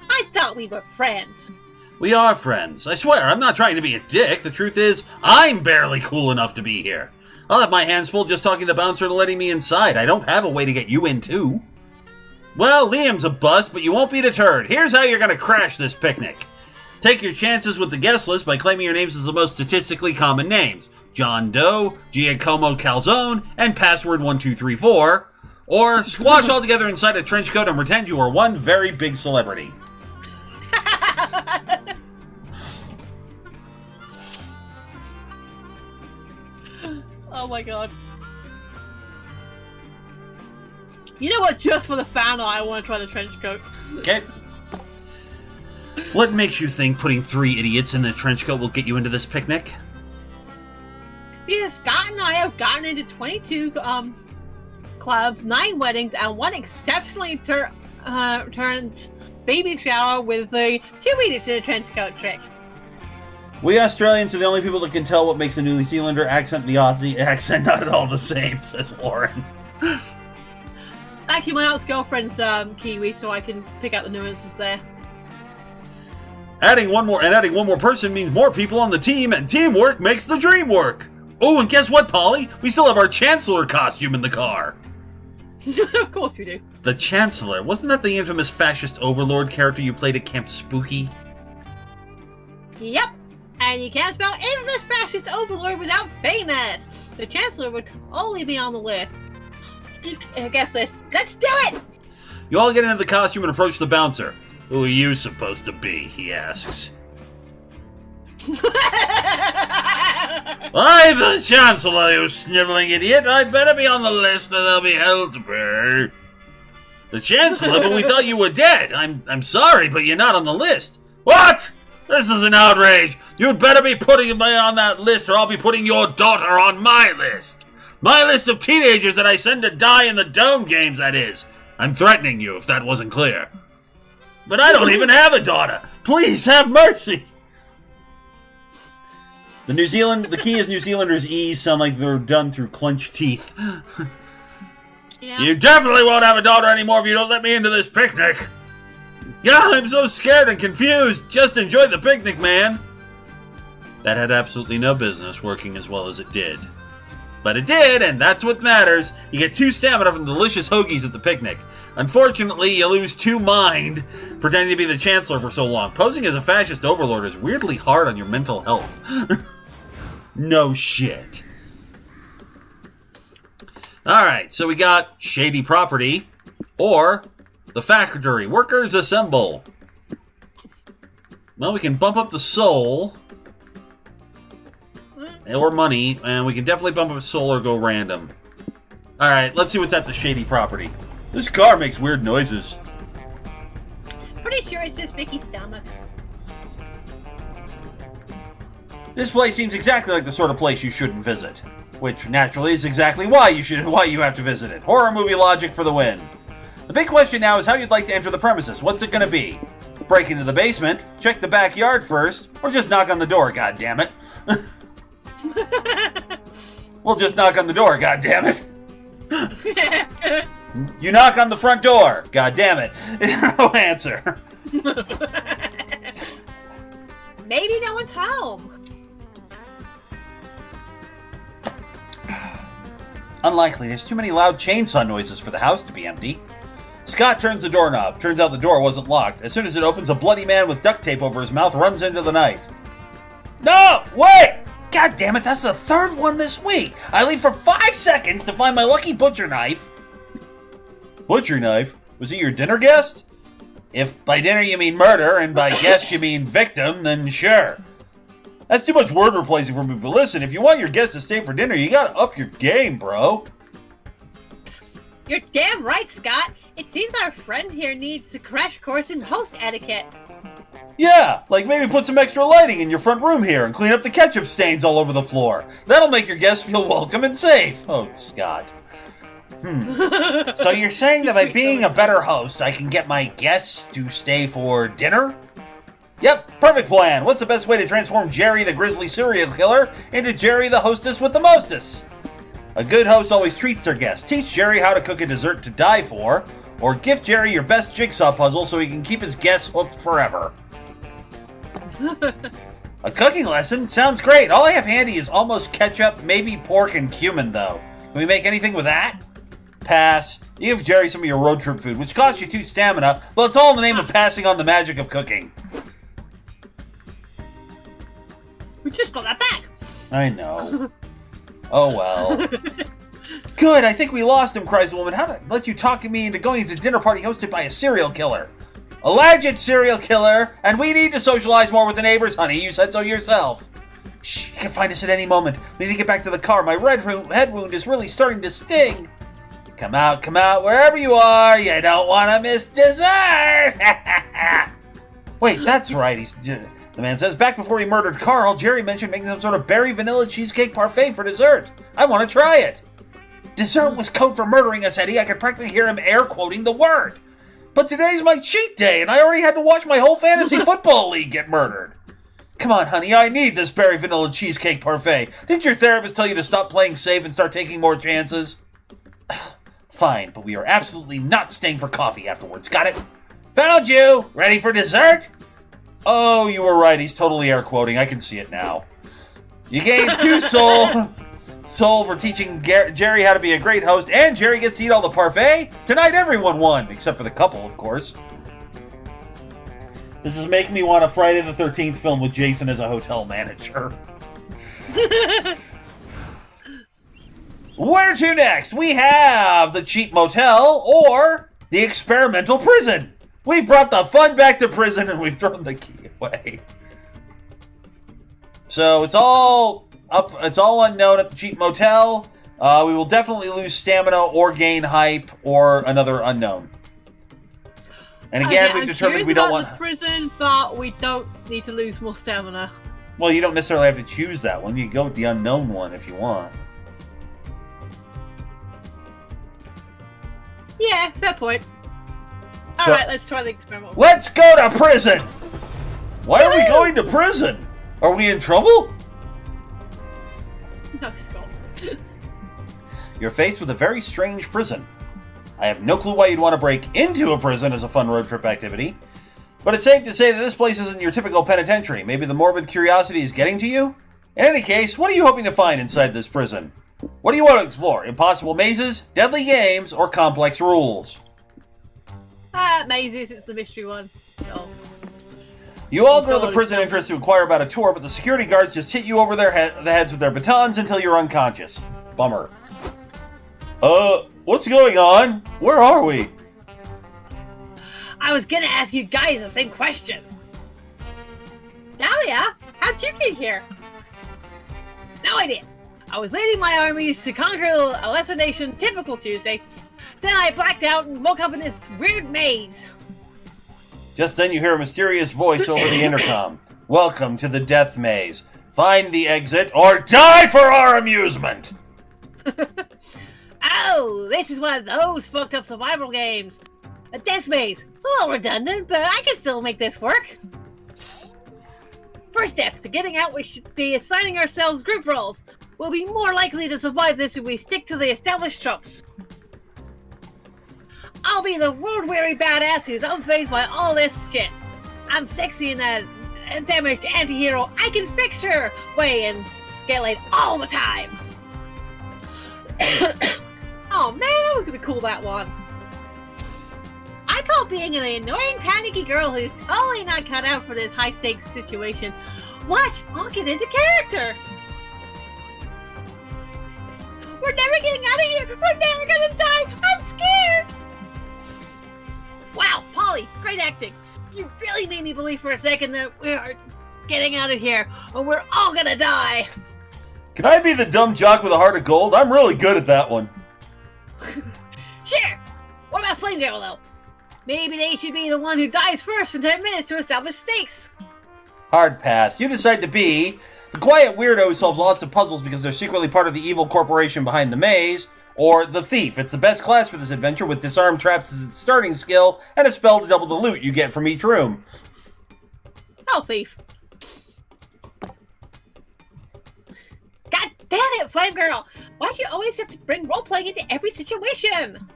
I thought we were friends. We are friends. I swear, I'm not trying to be a dick. The truth is, I'm barely cool enough to be here. I'll have my hands full just talking to the bouncer and letting me inside. I don't have a way to get you in, too. Well, Liam's a bust, but you won't be deterred. Here's how you're going to crash this picnic. Take your chances with the guest list by claiming your names as the most statistically common names. John Doe, Giacomo Calzone, and Password 1234. Or squash all together inside a trench coat and pretend you are one very big celebrity. Oh my god. You know what? Just for the fan art, I want to try the trench coat. Okay. What makes you think putting 3 idiots in the trench coat will get you into this picnic? Because Scott and I have gotten into 22 clubs, 9 weddings, and 1 exceptionally turned baby shower with the 2 idiots in a trench coat trick. We Australians are the only people that can tell what makes a New Zealander accent and the Aussie accent not at all the same, says Lauren. Actually, my ex-girlfriend's Kiwi, so I can pick out the nuances there. Adding one more person means more people on the team, and teamwork makes the dream work. Oh, and guess what, Polly? We still have our Chancellor costume in the car. Of course we do. The Chancellor. Wasn't that the infamous fascist overlord character you played at Camp Spooky? Yep. And you can't spell infamous fascist overlord without famous. The Chancellor would only be on the list. I guess let's do it! You all get into the costume and approach the bouncer. Who are you supposed to be? He asks. I'm the Chancellor, you sniveling idiot. I'd better be on the list or they'll be held to pay. The Chancellor? But we thought you were dead. I'm sorry, but you're not on the list. What? This is an outrage. You'd better be putting me on that list or I'll be putting your daughter on my list. My list of teenagers that I send to die in the Dome games, that is. I'm threatening you, if that wasn't clear. But I don't even have a daughter. Please have mercy. The key is New Zealanders' E's sound like they're done through clenched teeth. Yeah. You definitely won't have a daughter anymore if you don't let me into this picnic. Yeah, I'm so scared and confused. Just enjoy the picnic, man. That had absolutely no business working as well as it did. But it did, and that's what matters. You get 2 stamina from delicious hoagies at the picnic. Unfortunately, you lose 2 mind pretending to be the Chancellor for so long. Posing as a fascist overlord is weirdly hard on your mental health. No shit. Alright, so we got Shady Property, or The Factory. Workers assemble. Well, we can bump up the soul. Or money, and we can definitely bump up soul or go random. Alright, let's see what's at the Shady Property. This car makes weird noises. Pretty sure it's just Vicky's stomach. This place seems exactly like the sort of place you shouldn't visit. Which, naturally, is exactly why you have to visit it. Horror movie logic for the win. The big question now is how you'd like to enter the premises. What's it gonna be? Break into the basement, check the backyard first, or just knock on the door, goddammit. We'll just knock on the door, goddammit. You knock on the front door, goddammit. No answer. Maybe no one's home. Unlikely. There's too many loud chainsaw noises for the house to be empty. Scott turns the doorknob. Turns out the door wasn't locked. As soon as it opens, a bloody man with duct tape over his mouth runs into the night. No! Wait! God damn it, that's the 3rd one this week! I leave for 5 seconds to find my lucky butcher knife. Butcher knife? Was it your dinner guest? If by dinner you mean murder, and by guest you mean victim, then sure. That's too much word replacing for me, but listen, if you want your guests to stay for dinner, you gotta up your game, bro. You're damn right, Scott. It seems our friend here needs a crash course in host etiquette. Yeah, like maybe put some extra lighting in your front room here and clean up the ketchup stains all over the floor. That'll make your guests feel welcome and safe. Oh, Scott. So you're saying that by being a better host, I can get my guests to stay for dinner? Yep, perfect plan. What's the best way to transform Jerry the grizzly serial killer into Jerry the hostess with the mostess? A good host always treats their guests. Teach Jerry how to cook a dessert to die for, or gift Jerry your best jigsaw puzzle so he can keep his guests hooked forever. A cooking lesson? Sounds great. All I have handy is almost ketchup, maybe pork and cumin, though. Can we make anything with that? pass. You give Jerry some of your road trip food, which costs you 2 stamina, but it's all in the name of passing on the magic of cooking. We just got that back. I know. Oh well. Good, I think we lost him, cries the woman. How did I let you talk me into going to a dinner party hosted by a serial killer? Alleged serial killer, and we need to socialize more with the neighbors, honey. You said so yourself. Shh, you can find us at any moment. We need to get back to the car. My head wound is really starting to sting. Come out, wherever you are. You don't want to miss dessert. Wait, that's right. The man says, back before he murdered Carl, Jerry mentioned making some sort of berry vanilla cheesecake parfait for dessert. I want to try it. Dessert was code for murdering us, Eddie. I could practically hear him air quoting the word. But today's my cheat day, and I already had to watch my whole fantasy football league get murdered. Come on, honey, I need this berry vanilla cheesecake parfait. Didn't your therapist tell you to stop playing safe and start taking more chances? Fine, but we are absolutely not staying for coffee afterwards. Got it? Found you! Ready for dessert? Oh, you were right. He's totally air quoting. I can see it now. You gained 2 soul for teaching Jerry how to be a great host, and Jerry gets to eat all the parfait. Tonight, everyone won, except for the couple, of course. This is making me want a Friday the 13th film with Jason as a hotel manager. Where to next? We have the cheap motel or the experimental prison. We brought the fun back to prison and we've thrown the key away. So it's all up. It's all unknown at the cheap motel. We will definitely lose stamina or gain hype or another unknown. And again, we've determined we don't want the prison, but we don't need to lose more stamina. Well, you don't necessarily have to choose that one. You can go with the unknown one if you want. Yeah, fair point. So, Alright, let's try the experiment. Let's go to prison! Why are we going to prison? Are we in trouble? No, Scott. You're faced with a very strange prison. I have no clue why you'd want to break into a prison as a fun road trip activity, but it's safe to say that this place isn't your typical penitentiary. Maybe the morbid curiosity is getting to you? In any case, what are you hoping to find inside this prison? What do you want to explore? Impossible mazes, deadly games, or complex rules? Mazes, it's the mystery one. Oh. You all go to the prison entrance to inquire about a tour, but the security guards just hit you over the heads with their batons until you're unconscious. Bummer. What's going on? Where are we? I was gonna ask you guys the same question. Dahlia, how'd you get here? No idea. I was leading my armies to conquer a lesser nation, typical Tuesday. Then I blacked out and woke up in this weird maze. Just then you hear a mysterious voice over the intercom. Welcome to the death maze. Find the exit or die for our amusement! Oh, this is one of those fucked up survival games. A death maze. It's a little redundant, but I can still make this work. First step to getting out, we should be assigning ourselves group roles. We'll be more likely to survive this if we stick to the established tropes. I'll be the world-weary badass who's unfazed by all this shit. I'm sexy in that damaged anti-hero I can fix her way and get laid all the time. Oh man, that was gonna call that one. I call being an annoying, panicky girl who's totally not cut out for this high-stakes situation. Watch, I'll get into character. We're never getting out of here. We're never gonna die. I'm scared. Wow, Polly, great acting. You really made me believe for a second that we are getting out of here, or we're all gonna die. Can I be the dumb jock with a heart of gold? I'm really good at that one. Sure. What about Flame Devil, though? Maybe they should be the one who dies first for 10 minutes to establish stakes. Hard pass. You decide to be the quiet weirdo who solves lots of puzzles because they're secretly part of the evil corporation behind the maze, or the thief. It's the best class for this adventure with disarm traps as its starting skill and a spell to double the loot you get from each room. Oh, thief. God damn it, Flame Girl! Why'd you always have to bring role-playing into every situation?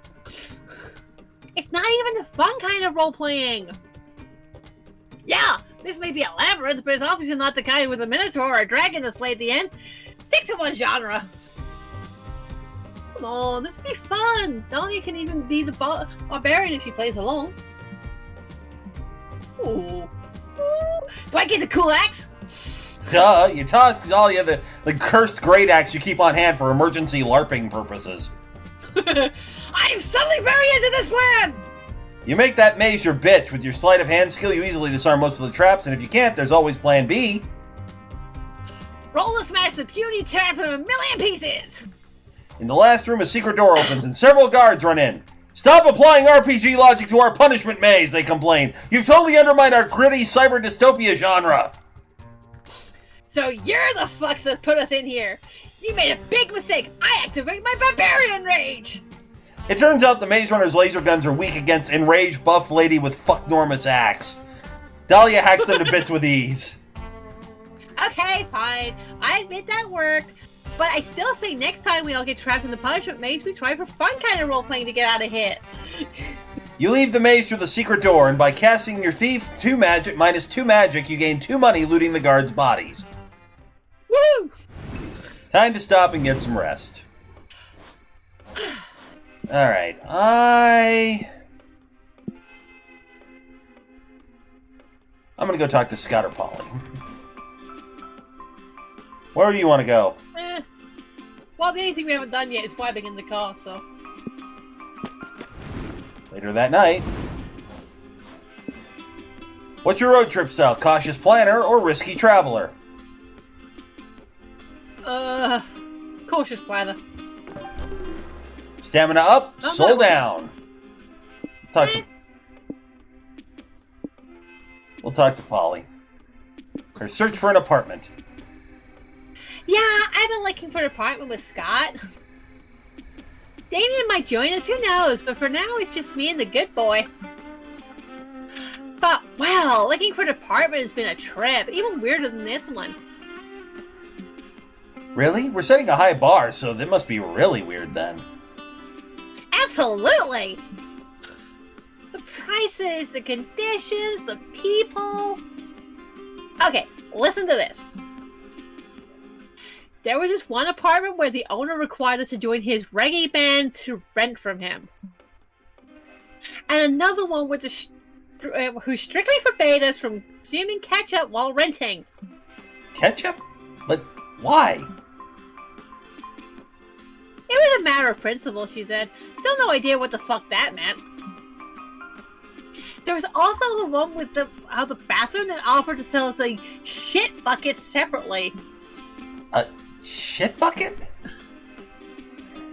It's not even the fun kind of role-playing. Yeah, this may be a labyrinth, but it's obviously not the kind with a minotaur or a dragon to slay at the end. Stick to one genre. Come on, this will be fun. Dahlia can even be the barbarian if she plays along. Ooh. Do I get the cool axe? Duh, you tossed Dahlia the cursed great axe you keep on hand for emergency LARPing purposes. I'm suddenly very into this plan! You make that maze your bitch. With your sleight of hand skill, you easily disarm most of the traps, and if you can't, there's always plan B. Roll to smash the puny trap in a million pieces! In the last room, a secret door opens, and several guards run in. Stop applying RPG logic to our punishment maze, they complain. You've totally undermined our gritty cyber dystopia genre. So you're the fucks that put us in here. You made a big mistake. I activate my barbarian rage. It turns out the Maze Runner's laser guns are weak against enraged buff lady with fucknormous axe. Dahlia hacks them to bits with ease. Okay, fine. I admit that worked. But I still say next time we all get trapped in the punishment maze, we try for fun kind of role-playing to get out of hit. You leave the maze through the secret door, and by casting your Thief 2 magic minus 2 magic, you gain 2 money looting the guards' bodies. Woo! Time to stop and get some rest. Alright, I'm gonna go talk to Scott or Polly. Where do you want to go? Well, the only thing we haven't done yet is vibing in the car, so... Later that night. What's your road trip style? Cautious planner or risky traveler? Cautious planner. Stamina up, soul down. We'll talk to Polly. Or search for an apartment. Yeah, I've been looking for an apartment with Scott. Damien might join us, who knows? But for now, it's just me and the good boy. But, wow, looking for an apartment has been a trip. Even weirder than this one. Really? We're setting a high bar, so that must be really weird then. Absolutely! The prices, the conditions, the people... Okay, listen to this. There was this one apartment where the owner required us to join his reggae band to rent from him. And another one with who strictly forbade us from consuming ketchup while renting. Ketchup? But why? It was a matter of principle, she said. Still no idea what the fuck that meant. There was also the one with the bathroom that offered to sell us a shit bucket separately. A shit bucket?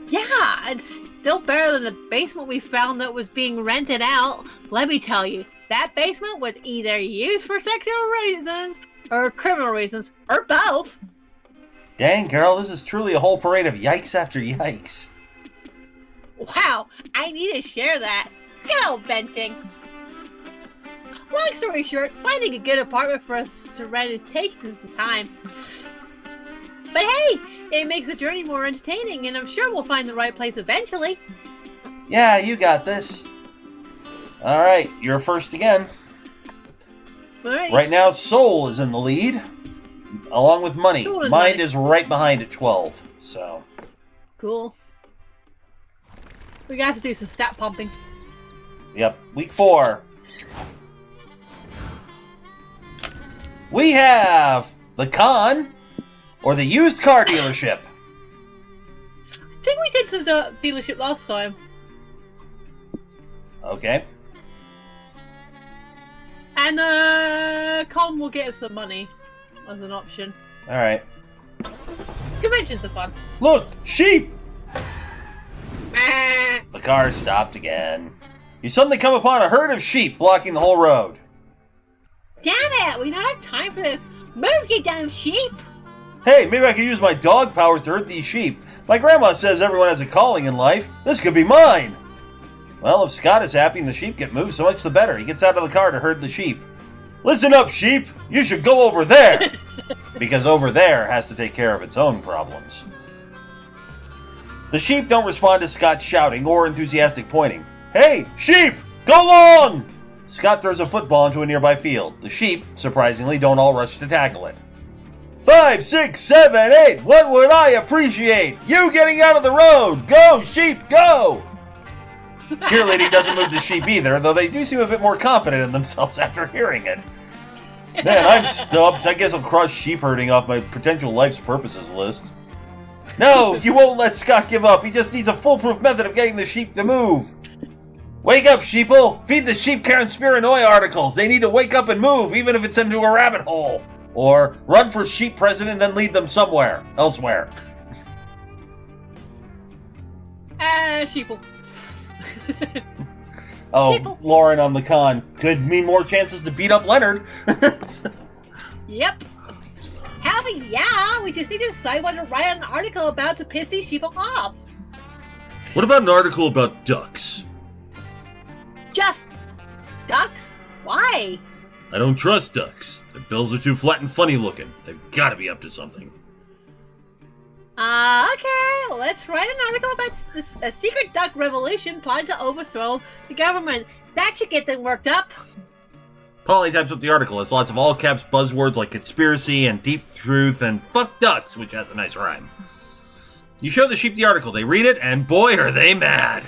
Yeah, it's still better than the basement we found that was being rented out. Let me tell you, that basement was either used for sexual reasons or criminal reasons, or both. Dang, girl, this is truly a whole parade of yikes after yikes. Wow, I need to share that. Good old venting. Long story short, finding a good apartment for us to rent is taking some time. But hey, it makes the journey more entertaining, and I'm sure we'll find the right place eventually. Yeah, you got this. Alright, you're first again. Alright. Right now, Soul is in the lead, along with Money. Mind is right behind at 12, so... Cool. We got to do some stat pumping. Yep, week 4. We have the con, or the used car dealership. I think we did the dealership last time. Okay. And con will get us some money as an option. Alright. Conventions are fun. Look! Sheep! The car stopped again. You suddenly come upon a herd of sheep blocking the whole road. Damn it! We don't have time for this. Move, you damn sheep! Hey, maybe I could use my dog powers to herd these sheep. My grandma says everyone has a calling in life. This could be mine. Well, if Scott is happy and the sheep get moved, so much the better. He gets out of the car to herd the sheep. Listen up, sheep! You should go over there! Because over there has to take care of its own problems. The sheep don't respond to Scott's shouting or enthusiastic pointing. Hey, sheep! Go long! Scott throws a football into a nearby field. The sheep, surprisingly, don't all rush to tackle it. 5, 6, 7, 8. What would I appreciate? You getting out of the road. Go, sheep, go. Cheerleading doesn't move the sheep either, though they do seem a bit more confident in themselves after hearing it. Man, I'm stumped. I guess I'll cross sheep herding off my potential life's purposes list. No, you won't let Scott give up. He just needs a foolproof method of getting the sheep to move. Wake up, sheeple! Feed the sheep Karen Spiranoi articles. They need to wake up and move, even if it's into a rabbit hole. Or run for sheep president, then lead them somewhere, elsewhere. Sheeple. Oh, Sheeple. Lauren on the con. Could mean more chances to beat up Leonard. Yep. Hell yeah! We just need to decide what to write an article about to piss these sheeple off. What about an article about ducks? Just ducks? Why? I don't trust ducks. Their bills are too flat and funny looking. They've got to be up to something. Okay, let's write an article about a secret duck revolution plotting to overthrow the government. That should get them worked up. Polly types up the article. It's lots of all caps buzzwords like conspiracy and deep truth and fuck ducks, which has a nice rhyme. You show the sheep the article, they read it, and boy are they mad.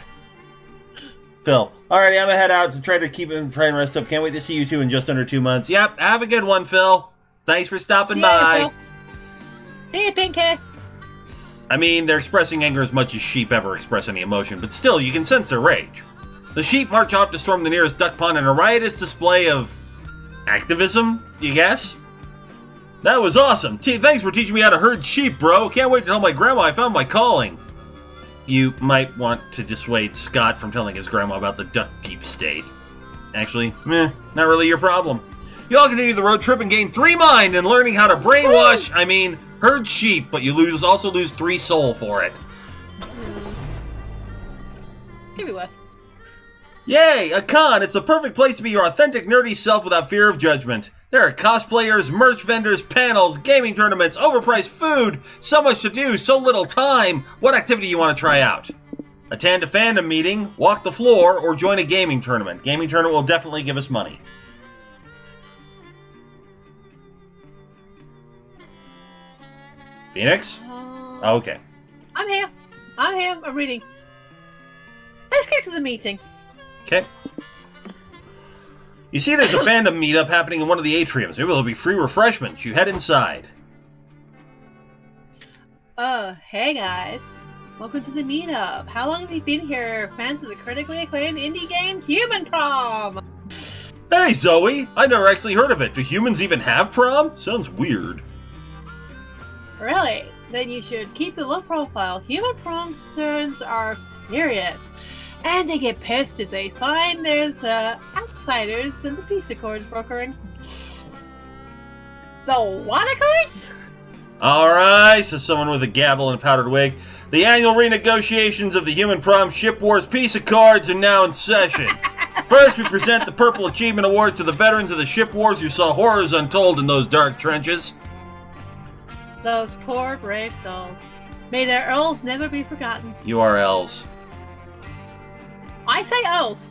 Phil. Alrighty, I'm gonna head out to try and rest up. Can't wait to see you two in just under 2 months. Yep, have a good one, Phil. Thanks for stopping by. Phil. See you, Pinky. I mean, they're expressing anger as much as sheep ever express any emotion, but still, you can sense their rage. The sheep march off to storm the nearest duck pond in a riotous display of activism, you guess? That was awesome. Thanks for teaching me how to herd sheep, bro. Can't wait to tell my grandma I found my calling. You might want to dissuade Scott from telling his grandma about the duck deep state. Actually, not really your problem. You all continue the road trip and gain 3 mind in learning how to brainwash, herd sheep, but you also lose 3 soul for it. Give me Wes. Yay, a con! It's the perfect place to be your authentic nerdy self without fear of judgment. There are cosplayers, merch vendors, panels, gaming tournaments, overpriced food, so much to do, so little time. What activity you want to try out? Attend a fandom meeting, walk the floor, or join a gaming tournament. Gaming tournament will definitely give us money. Phoenix? Okay. I'm here. I'm reading. Let's get to the meeting. Okay. You see there's a fandom meetup happening in one of the atriums. Maybe there'll be free refreshments. You head inside. Hey guys. Welcome to the meetup. How long have you been here? Fans of the critically acclaimed indie game Human Prom? Hey Zoe! I've never actually heard of it. Do humans even have prom? Sounds weird. Really? Then you should keep the low profile. Human Promsters are serious. And they get pissed if they find there's outsiders in the peace accords brokering. The what accords? Alright, says someone with a gavel and a powdered wig. The annual renegotiations of the Human Prom Ship Wars Peace Accords are now in session. First, we present the Purple Achievement Awards to the veterans of the Ship Wars who saw horrors untold in those dark trenches. Those poor brave souls. May their earls never be forgotten. URLs. I say L's.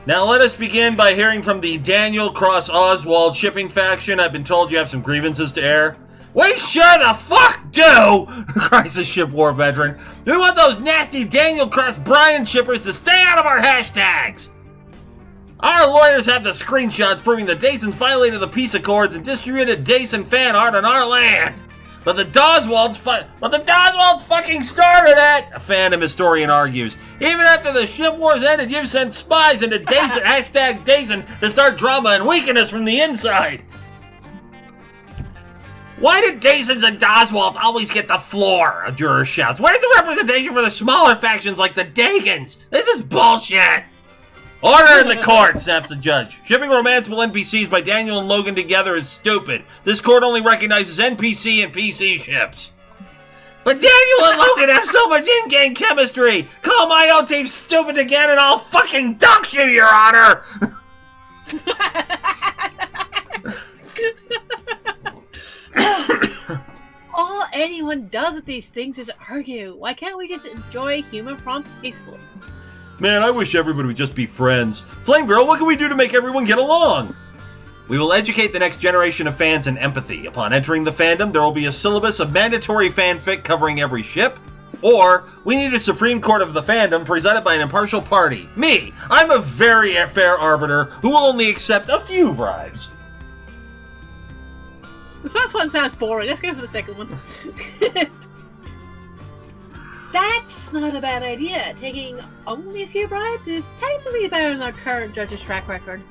Now let us begin by hearing from the Daniel Cross Oswald shipping faction. I've been told you have some grievances to air. We sure the fuck do! Cries the ship war veteran. We want those nasty Daniel Cross Brian shippers to stay out of our hashtags! Our lawyers have the screenshots proving that Dason's violated the peace accords and distributed Dason fan art on our land. But the Doswalds fucking started it! A fandom historian argues. Even after the ship wars ended, you've sent spies into Dason, hashtag Dason, to start drama and weaken us from the inside. Why did Dasons and Doswalds always get the floor? A juror shouts. Where's the representation for the smaller factions like the Dagans? This is bullshit! Order in the court, snaps the judge. Shipping romanceable NPCs by Daniel and Logan together is stupid. This court only recognizes NPC and PC ships. But Daniel and Logan have so much in-game chemistry! Call my own team stupid again and I'll fucking dox you, Your Honor! All anyone does at these things is argue. Why can't we just enjoy Human Prom peacefully? Man, I wish everybody would just be friends. Flame Girl, what can we do to make everyone get along? We will educate the next generation of fans in empathy. Upon entering the fandom, there will be a syllabus of mandatory fanfic covering every ship. Or, we need a Supreme Court of the fandom presided by an impartial party. Me! I'm a very fair arbiter who will only accept a few bribes. The first one sounds boring. Let's go for the second one. That's not a bad idea. Taking only a few bribes is technically better than our current judge's track record.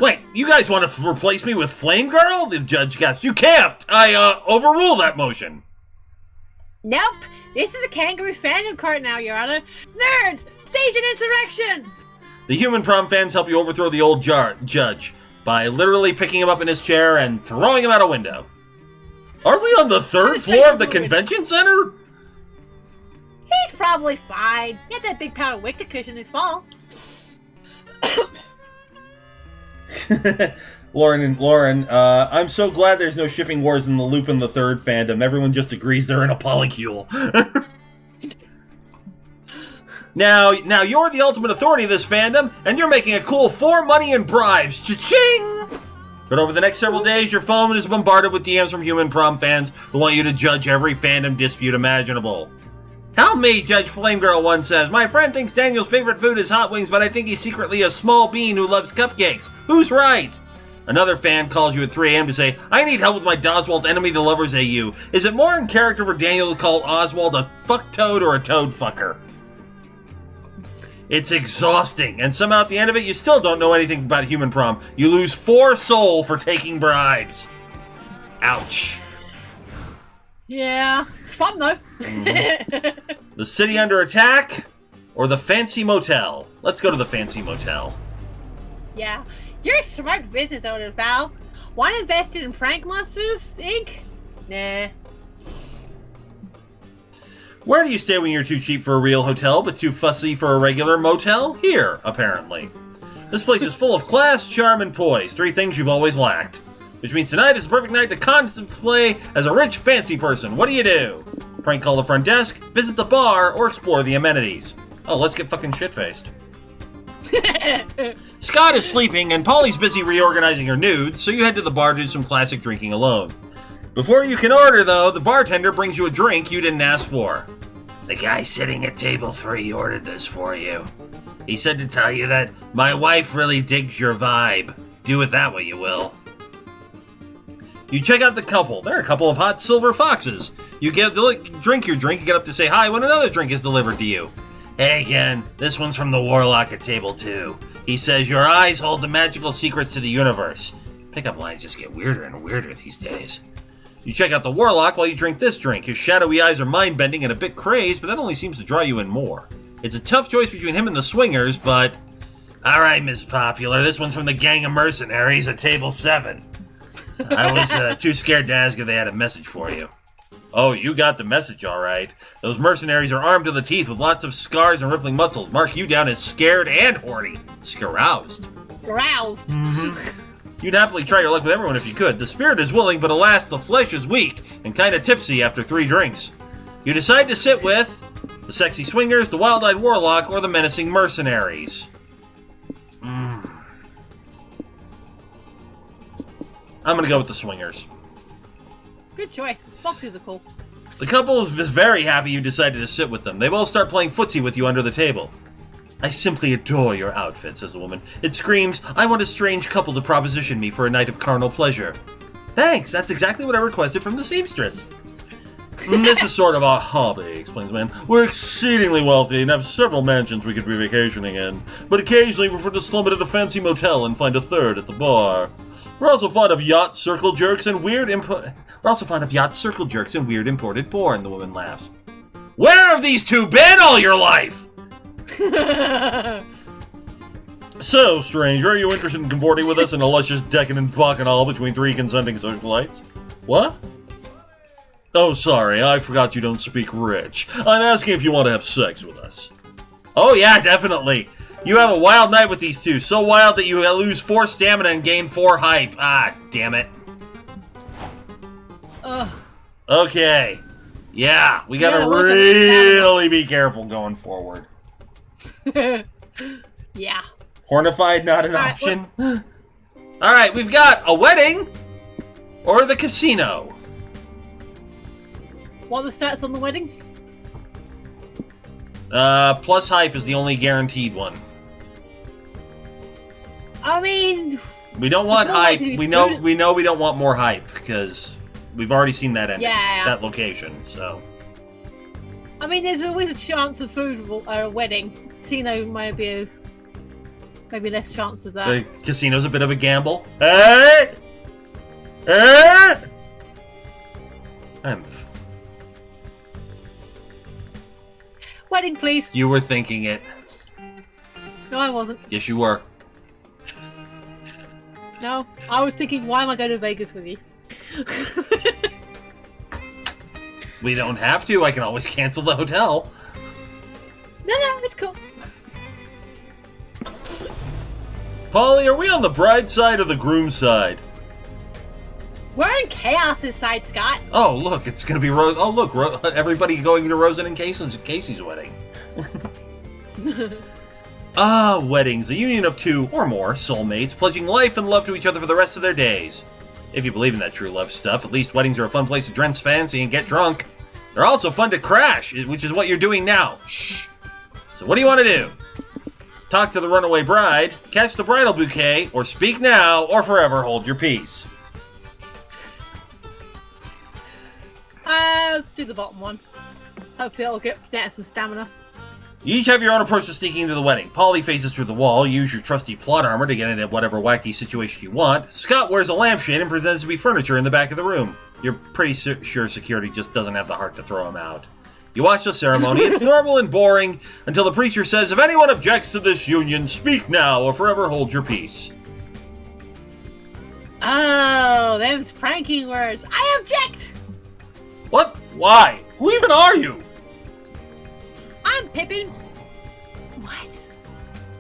Wait, you guys want to replace me with Flame Girl? The judge guessed. You can't! I, overrule that motion. Nope. This is a kangaroo fandom court now, Your Honor. Nerds! Stage an insurrection! The human prom fans help you overthrow the old judge by literally picking him up in his chair and throwing him out a window. Are we on the third floor of the convention center? He's probably fine. He had that big powder wick to cushion his fall. Lauren, I'm so glad there's no shipping wars in the Lupin the Third fandom. Everyone just agrees they're in a polycule. Now you're the ultimate authority of this fandom, and you're making a cool 4 money and bribes. Cha-ching! But over the next several days, your phone is bombarded with DMs from human prom fans who want you to judge every fandom dispute imaginable. Help me, Judge Flamegirl one says. My friend thinks Daniel's favorite food is hot wings, but I think he's secretly a small bean who loves cupcakes. Who's right? Another fan calls you at 3 a.m. to say, I need help with my Doswald Enemy to Lovers AU. Is it more in character for Daniel to call Oswald a fucktoad or a toad fucker? It's exhausting, and somehow at the end of it, you still don't know anything about human prom. You lose 4 soul for taking bribes. Ouch. Yeah, it's fun though. The city under attack, or the fancy motel? Let's go to the fancy motel. Yeah, you're a smart business owner, pal. Want to invest in Prank Monsters, Inc? Nah. Where do you stay when you're too cheap for a real hotel, but too fussy for a regular motel? Here, apparently. This place is full of class, charm, and poise, 3 things you've always lacked. Which means tonight is the perfect night to cosplay as a rich, fancy person. What do? Prank call the front desk, visit the bar, or explore the amenities. Oh, let's get fucking shit-faced. Scott is sleeping, and Polly's busy reorganizing her nudes, so you head to the bar to do some classic drinking alone. Before you can order, though, the bartender brings you a drink you didn't ask for. The guy sitting at table 3 ordered this for you. He said to tell you that my wife really digs your vibe. Do with that what you will. You check out the couple. They're a couple of hot silver foxes. You drink your drink, you get up to say hi when another drink is delivered to you. Hey again, this one's from the Warlock at table 2. He says your eyes hold the magical secrets to the universe. Pickup lines just get weirder and weirder these days. You check out the Warlock while you drink this drink. His shadowy eyes are mind-bending and a bit crazed, but that only seems to draw you in more. It's a tough choice between him and the Swingers, but... Alright, Miss Popular, this one's from the Gang of Mercenaries at table 7. I was too scared to ask if they had a message for you. Oh, you got the message, all right. Those mercenaries are armed to the teeth with lots of scars and rippling muscles. Mark you down as scared and horny. Scaroused. Aroused. You'd happily try your luck with everyone if you could. The spirit is willing, but alas, the flesh is weak and kind of tipsy after 3 drinks. You decide to sit with the sexy Swingers, the wild-eyed Warlock, or the menacing mercenaries. I'm gonna go with the Swingers. Good choice. Foxes are cool. The couple is very happy you decided to sit with them. They both start playing footsie with you under the table. I simply adore your outfit, says the woman. It screams, I want a strange couple to proposition me for a night of carnal pleasure. Thanks, that's exactly what I requested from the seamstress. This is sort of a hobby, explains the man. We're exceedingly wealthy and have several mansions we could be vacationing in, but occasionally we prefer to slum it at a fancy motel and find a third at the bar. We're also fond of yacht circle jerks and weird imported porn, the woman laughs. Where have these two been all your life? So, stranger, are you interested in comporting with us in a luscious, decadent bacchanal between 3 consenting socialites? What? Oh, sorry, I forgot you don't speak rich. I'm asking if you want to have sex with us. Oh yeah, definitely. You have a wild night with these two, so wild that you lose 4 stamina and gain 4 hype. Ah, damn it. Okay. Yeah, we gotta really be careful going forward. Yeah. Hornified not an option? All right, we've got a wedding or the casino. What are the stats on the wedding? Plus hype is the only guaranteed one. I mean, we don't want hype. We know we don't want more hype because we've already seen that ending, that location. So, I mean, there's always a chance of food at a wedding. Casino might be maybe less chance of that. The casino's a bit of a gamble. Hey! Hey! Wedding, please. You were thinking it. No, I wasn't. Yes, you were. No, I was thinking, why am I going to Vegas with you? We don't have to. I can always cancel the hotel. No, it's cool. Polly, are we on the bride side or the groom side? We're on Chaos's side, Scott. Oh, look, it's going to be Rose. Oh, look, everybody going to Rosen and Casey's wedding. Weddings, a union of two or more soulmates pledging life and love to each other for the rest of their days. If you believe in that true love stuff, at least weddings are a fun place to drench fancy and get drunk. They're also fun to crash, which is what you're doing now. Shh. So what do you want to do? Talk to the runaway bride, catch the bridal bouquet, or speak now, or forever hold your peace. Do the bottom one. Hopefully it'll get some stamina. You each have your own approach to sneaking into the wedding. Polly faces through the wall, use your trusty plot armor to get into whatever wacky situation you want. Scott wears a lampshade and pretends to be furniture in the back of the room. You're pretty sure security just doesn't have the heart to throw him out. You watch the ceremony. It's normal and boring until the preacher says, if anyone objects to this union, speak now or forever hold your peace. Oh, them's pranking words. I object! What? Why? Who even are you? I'm Pippin. What?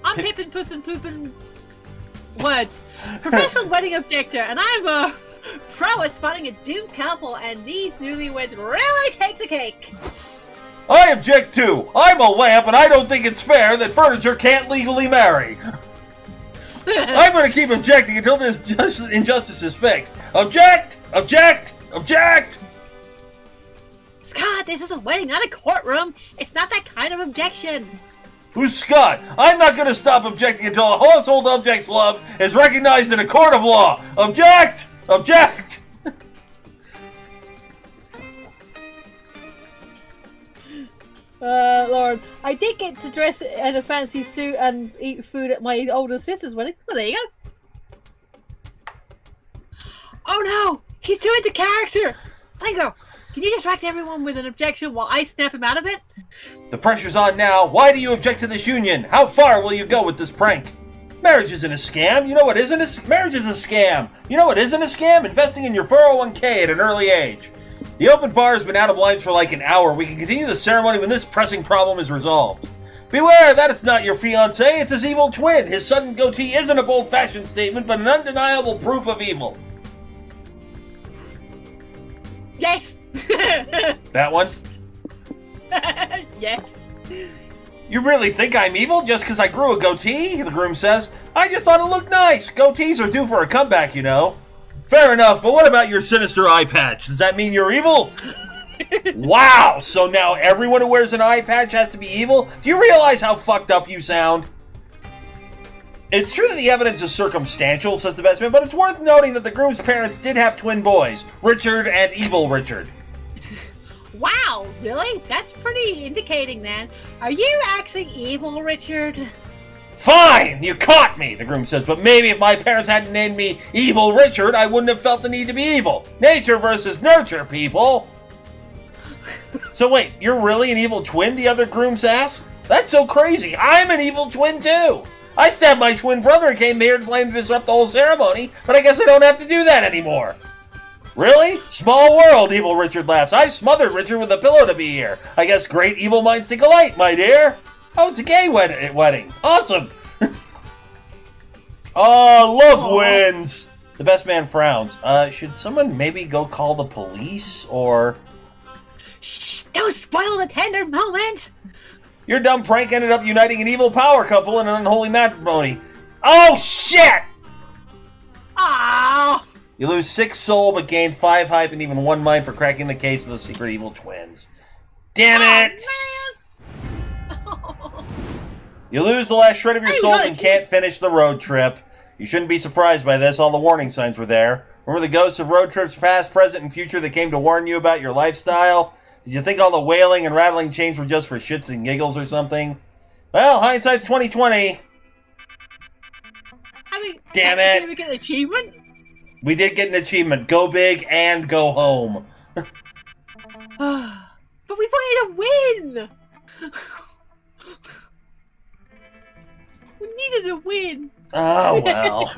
I'm Pippin Puss in Poopin' Words. Professional wedding objector, and I'm a pro at spotting a doomed couple, and these newlyweds really take the cake. I object too. I'm a lamp, and I don't think it's fair that furniture can't legally marry. I'm going to keep objecting until this injustice is fixed. Object! Object! Object! Scott, this is a wedding, not a courtroom. It's not that kind of objection. Who's Scott? I'm not going to stop objecting until a household object's love is recognized in a court of law. Object! Object! Lauren, I did get to dress in a fancy suit and eat food at my older sister's wedding. Well, there you go. Oh no! He's doing the character! Tango, can you distract everyone with an objection while I snap him out of it? The pressure's on now. Why do you object to this union? How far will you go with this prank? Marriage isn't a scam. You know what isn't a marriage is a scam. You know what isn't a scam? Investing in your 401k at an early age. The open bar has been out of lines for like an hour. We can continue the ceremony when this pressing problem is resolved. Beware, that it's not your fiancé, it's his evil twin. His sudden goatee isn't a bold-fashioned statement, but an undeniable proof of evil. Yes! That one? Yes. You really think I'm evil just because I grew a goatee? The groom says. I just thought it looked nice. Goatees are due for a comeback, you know. Fair enough, but what about your sinister eye patch? Does that mean you're evil? Wow, so now everyone who wears an eye patch has to be evil? Do you realize how fucked up you sound? It's true that the evidence is circumstantial, says the best man, but it's worth noting that the groom's parents did have twin boys, Richard and Evil Richard. Wow, really? That's pretty indicating then. Are you actually evil, Richard? Fine, you caught me, the groom says, but maybe if my parents hadn't named me Evil Richard, I wouldn't have felt the need to be evil. Nature versus nurture, people. So wait, you're really an evil twin, the other grooms asked? That's so crazy. I'm an evil twin too. I stabbed my twin brother and came here to plan to disrupt the whole ceremony, but I guess I don't have to do that anymore. Really? Small world, Evil Richard laughs. I smothered Richard with a pillow to be here. I guess great evil minds think alike, my dear. Oh, it's a gay wedding. Awesome. Oh, love wins. The best man frowns. Should someone maybe go call the police, or... Shh! Don't spoil the tender moment! Your dumb prank ended up uniting an evil power couple in an unholy matrimony. Oh, shit! Ah! You lose 6 soul, but gain 5 hype and even 1 mind for cracking the case of the secret evil twins. Damn it! You lose the last shred of your soul and can't finish the road trip. You shouldn't be surprised by this. All the warning signs were there. Remember the ghosts of road trips past, present, and future that came to warn you about your lifestyle? Did you think all the wailing and rattling chains were just for shits and giggles or something? Well, hindsight's 20/20. Damn it! Did we get an achievement? We did get an achievement. Go big and go home. But we wanted a win! We needed a win. Oh, well.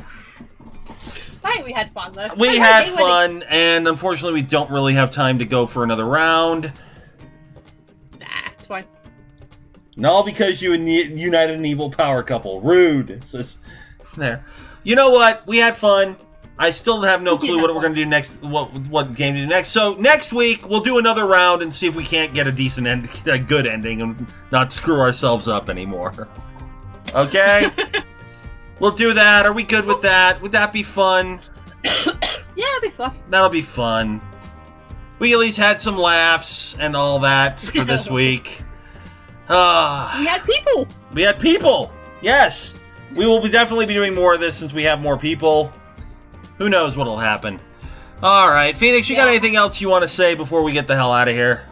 Hey, we had fun, though. We had fun, and unfortunately we don't really have time to go for another round. Nah, it's fine. All because you united an evil power couple. Rude. So there. You know what? We had fun. I still have no clue what we're going to do next, what game to do next. So next week, we'll do another round and see if we can't get a decent end, a good ending, and not screw ourselves up anymore. Okay? We'll do that. Are we good with that? Would that be fun? Yeah, it'll be fun. That'll be fun. We at least had some laughs and all that for this week. We had people. We had people. Yes. We will definitely be doing more of this since we have more people. Who knows what'll happen. All right, Phoenix, you got anything else you want to say before we get the hell out of here?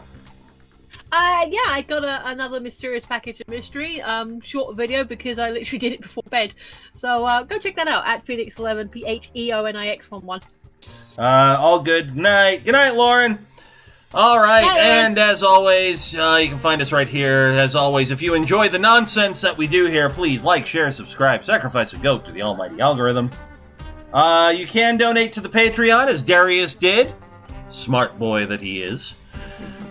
Yeah, I got another mysterious package of mystery. Short video because I literally did it before bed. So go check that out at Phoenix11, PHEONIX11. All good. Good night. Good night, Lauren. All right, Bye, and as always, you can find us right here. As always, if you enjoy the nonsense that we do here, please like, share, subscribe, sacrifice a goat to the almighty algorithm. You can donate to the Patreon, as Darius did. Smart boy that he is.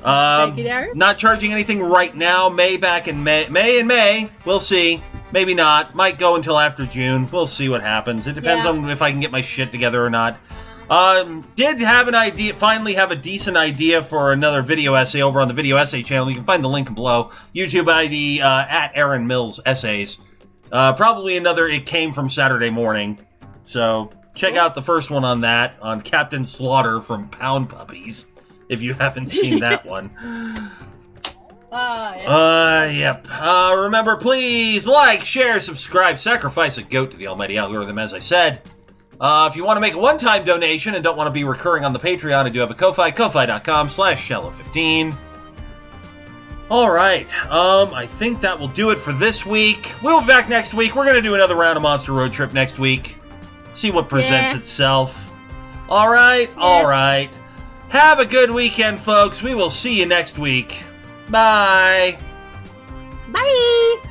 Thank you, Darius. Not charging anything right now. May in May. We'll see. Maybe not. Might go until after June. We'll see what happens. It depends on if I can get my shit together or not. Did have an idea, finally have a decent idea for another video essay over on the Video Essay channel. You can find the link below. YouTube ID, at Aaron Mills Essays. Probably another It Came From Saturday Morning. So, check out the first one on that, on Captain Slaughter from Pound Puppies, if you haven't seen that one. Yep. Remember, please like, share, subscribe, sacrifice a goat to the almighty algorithm, as I said. If you want to make a one-time donation and don't want to be recurring on the Patreon, I do have a Ko-Fi, ko-fi.com/shallow15. Alright, I think that will do it for this week. We'll be back next week. We're going to do another round of Monster Road Trip next week. See what presents itself. Alright, alright. Have a good weekend, folks. We will see you next week. Bye. Bye.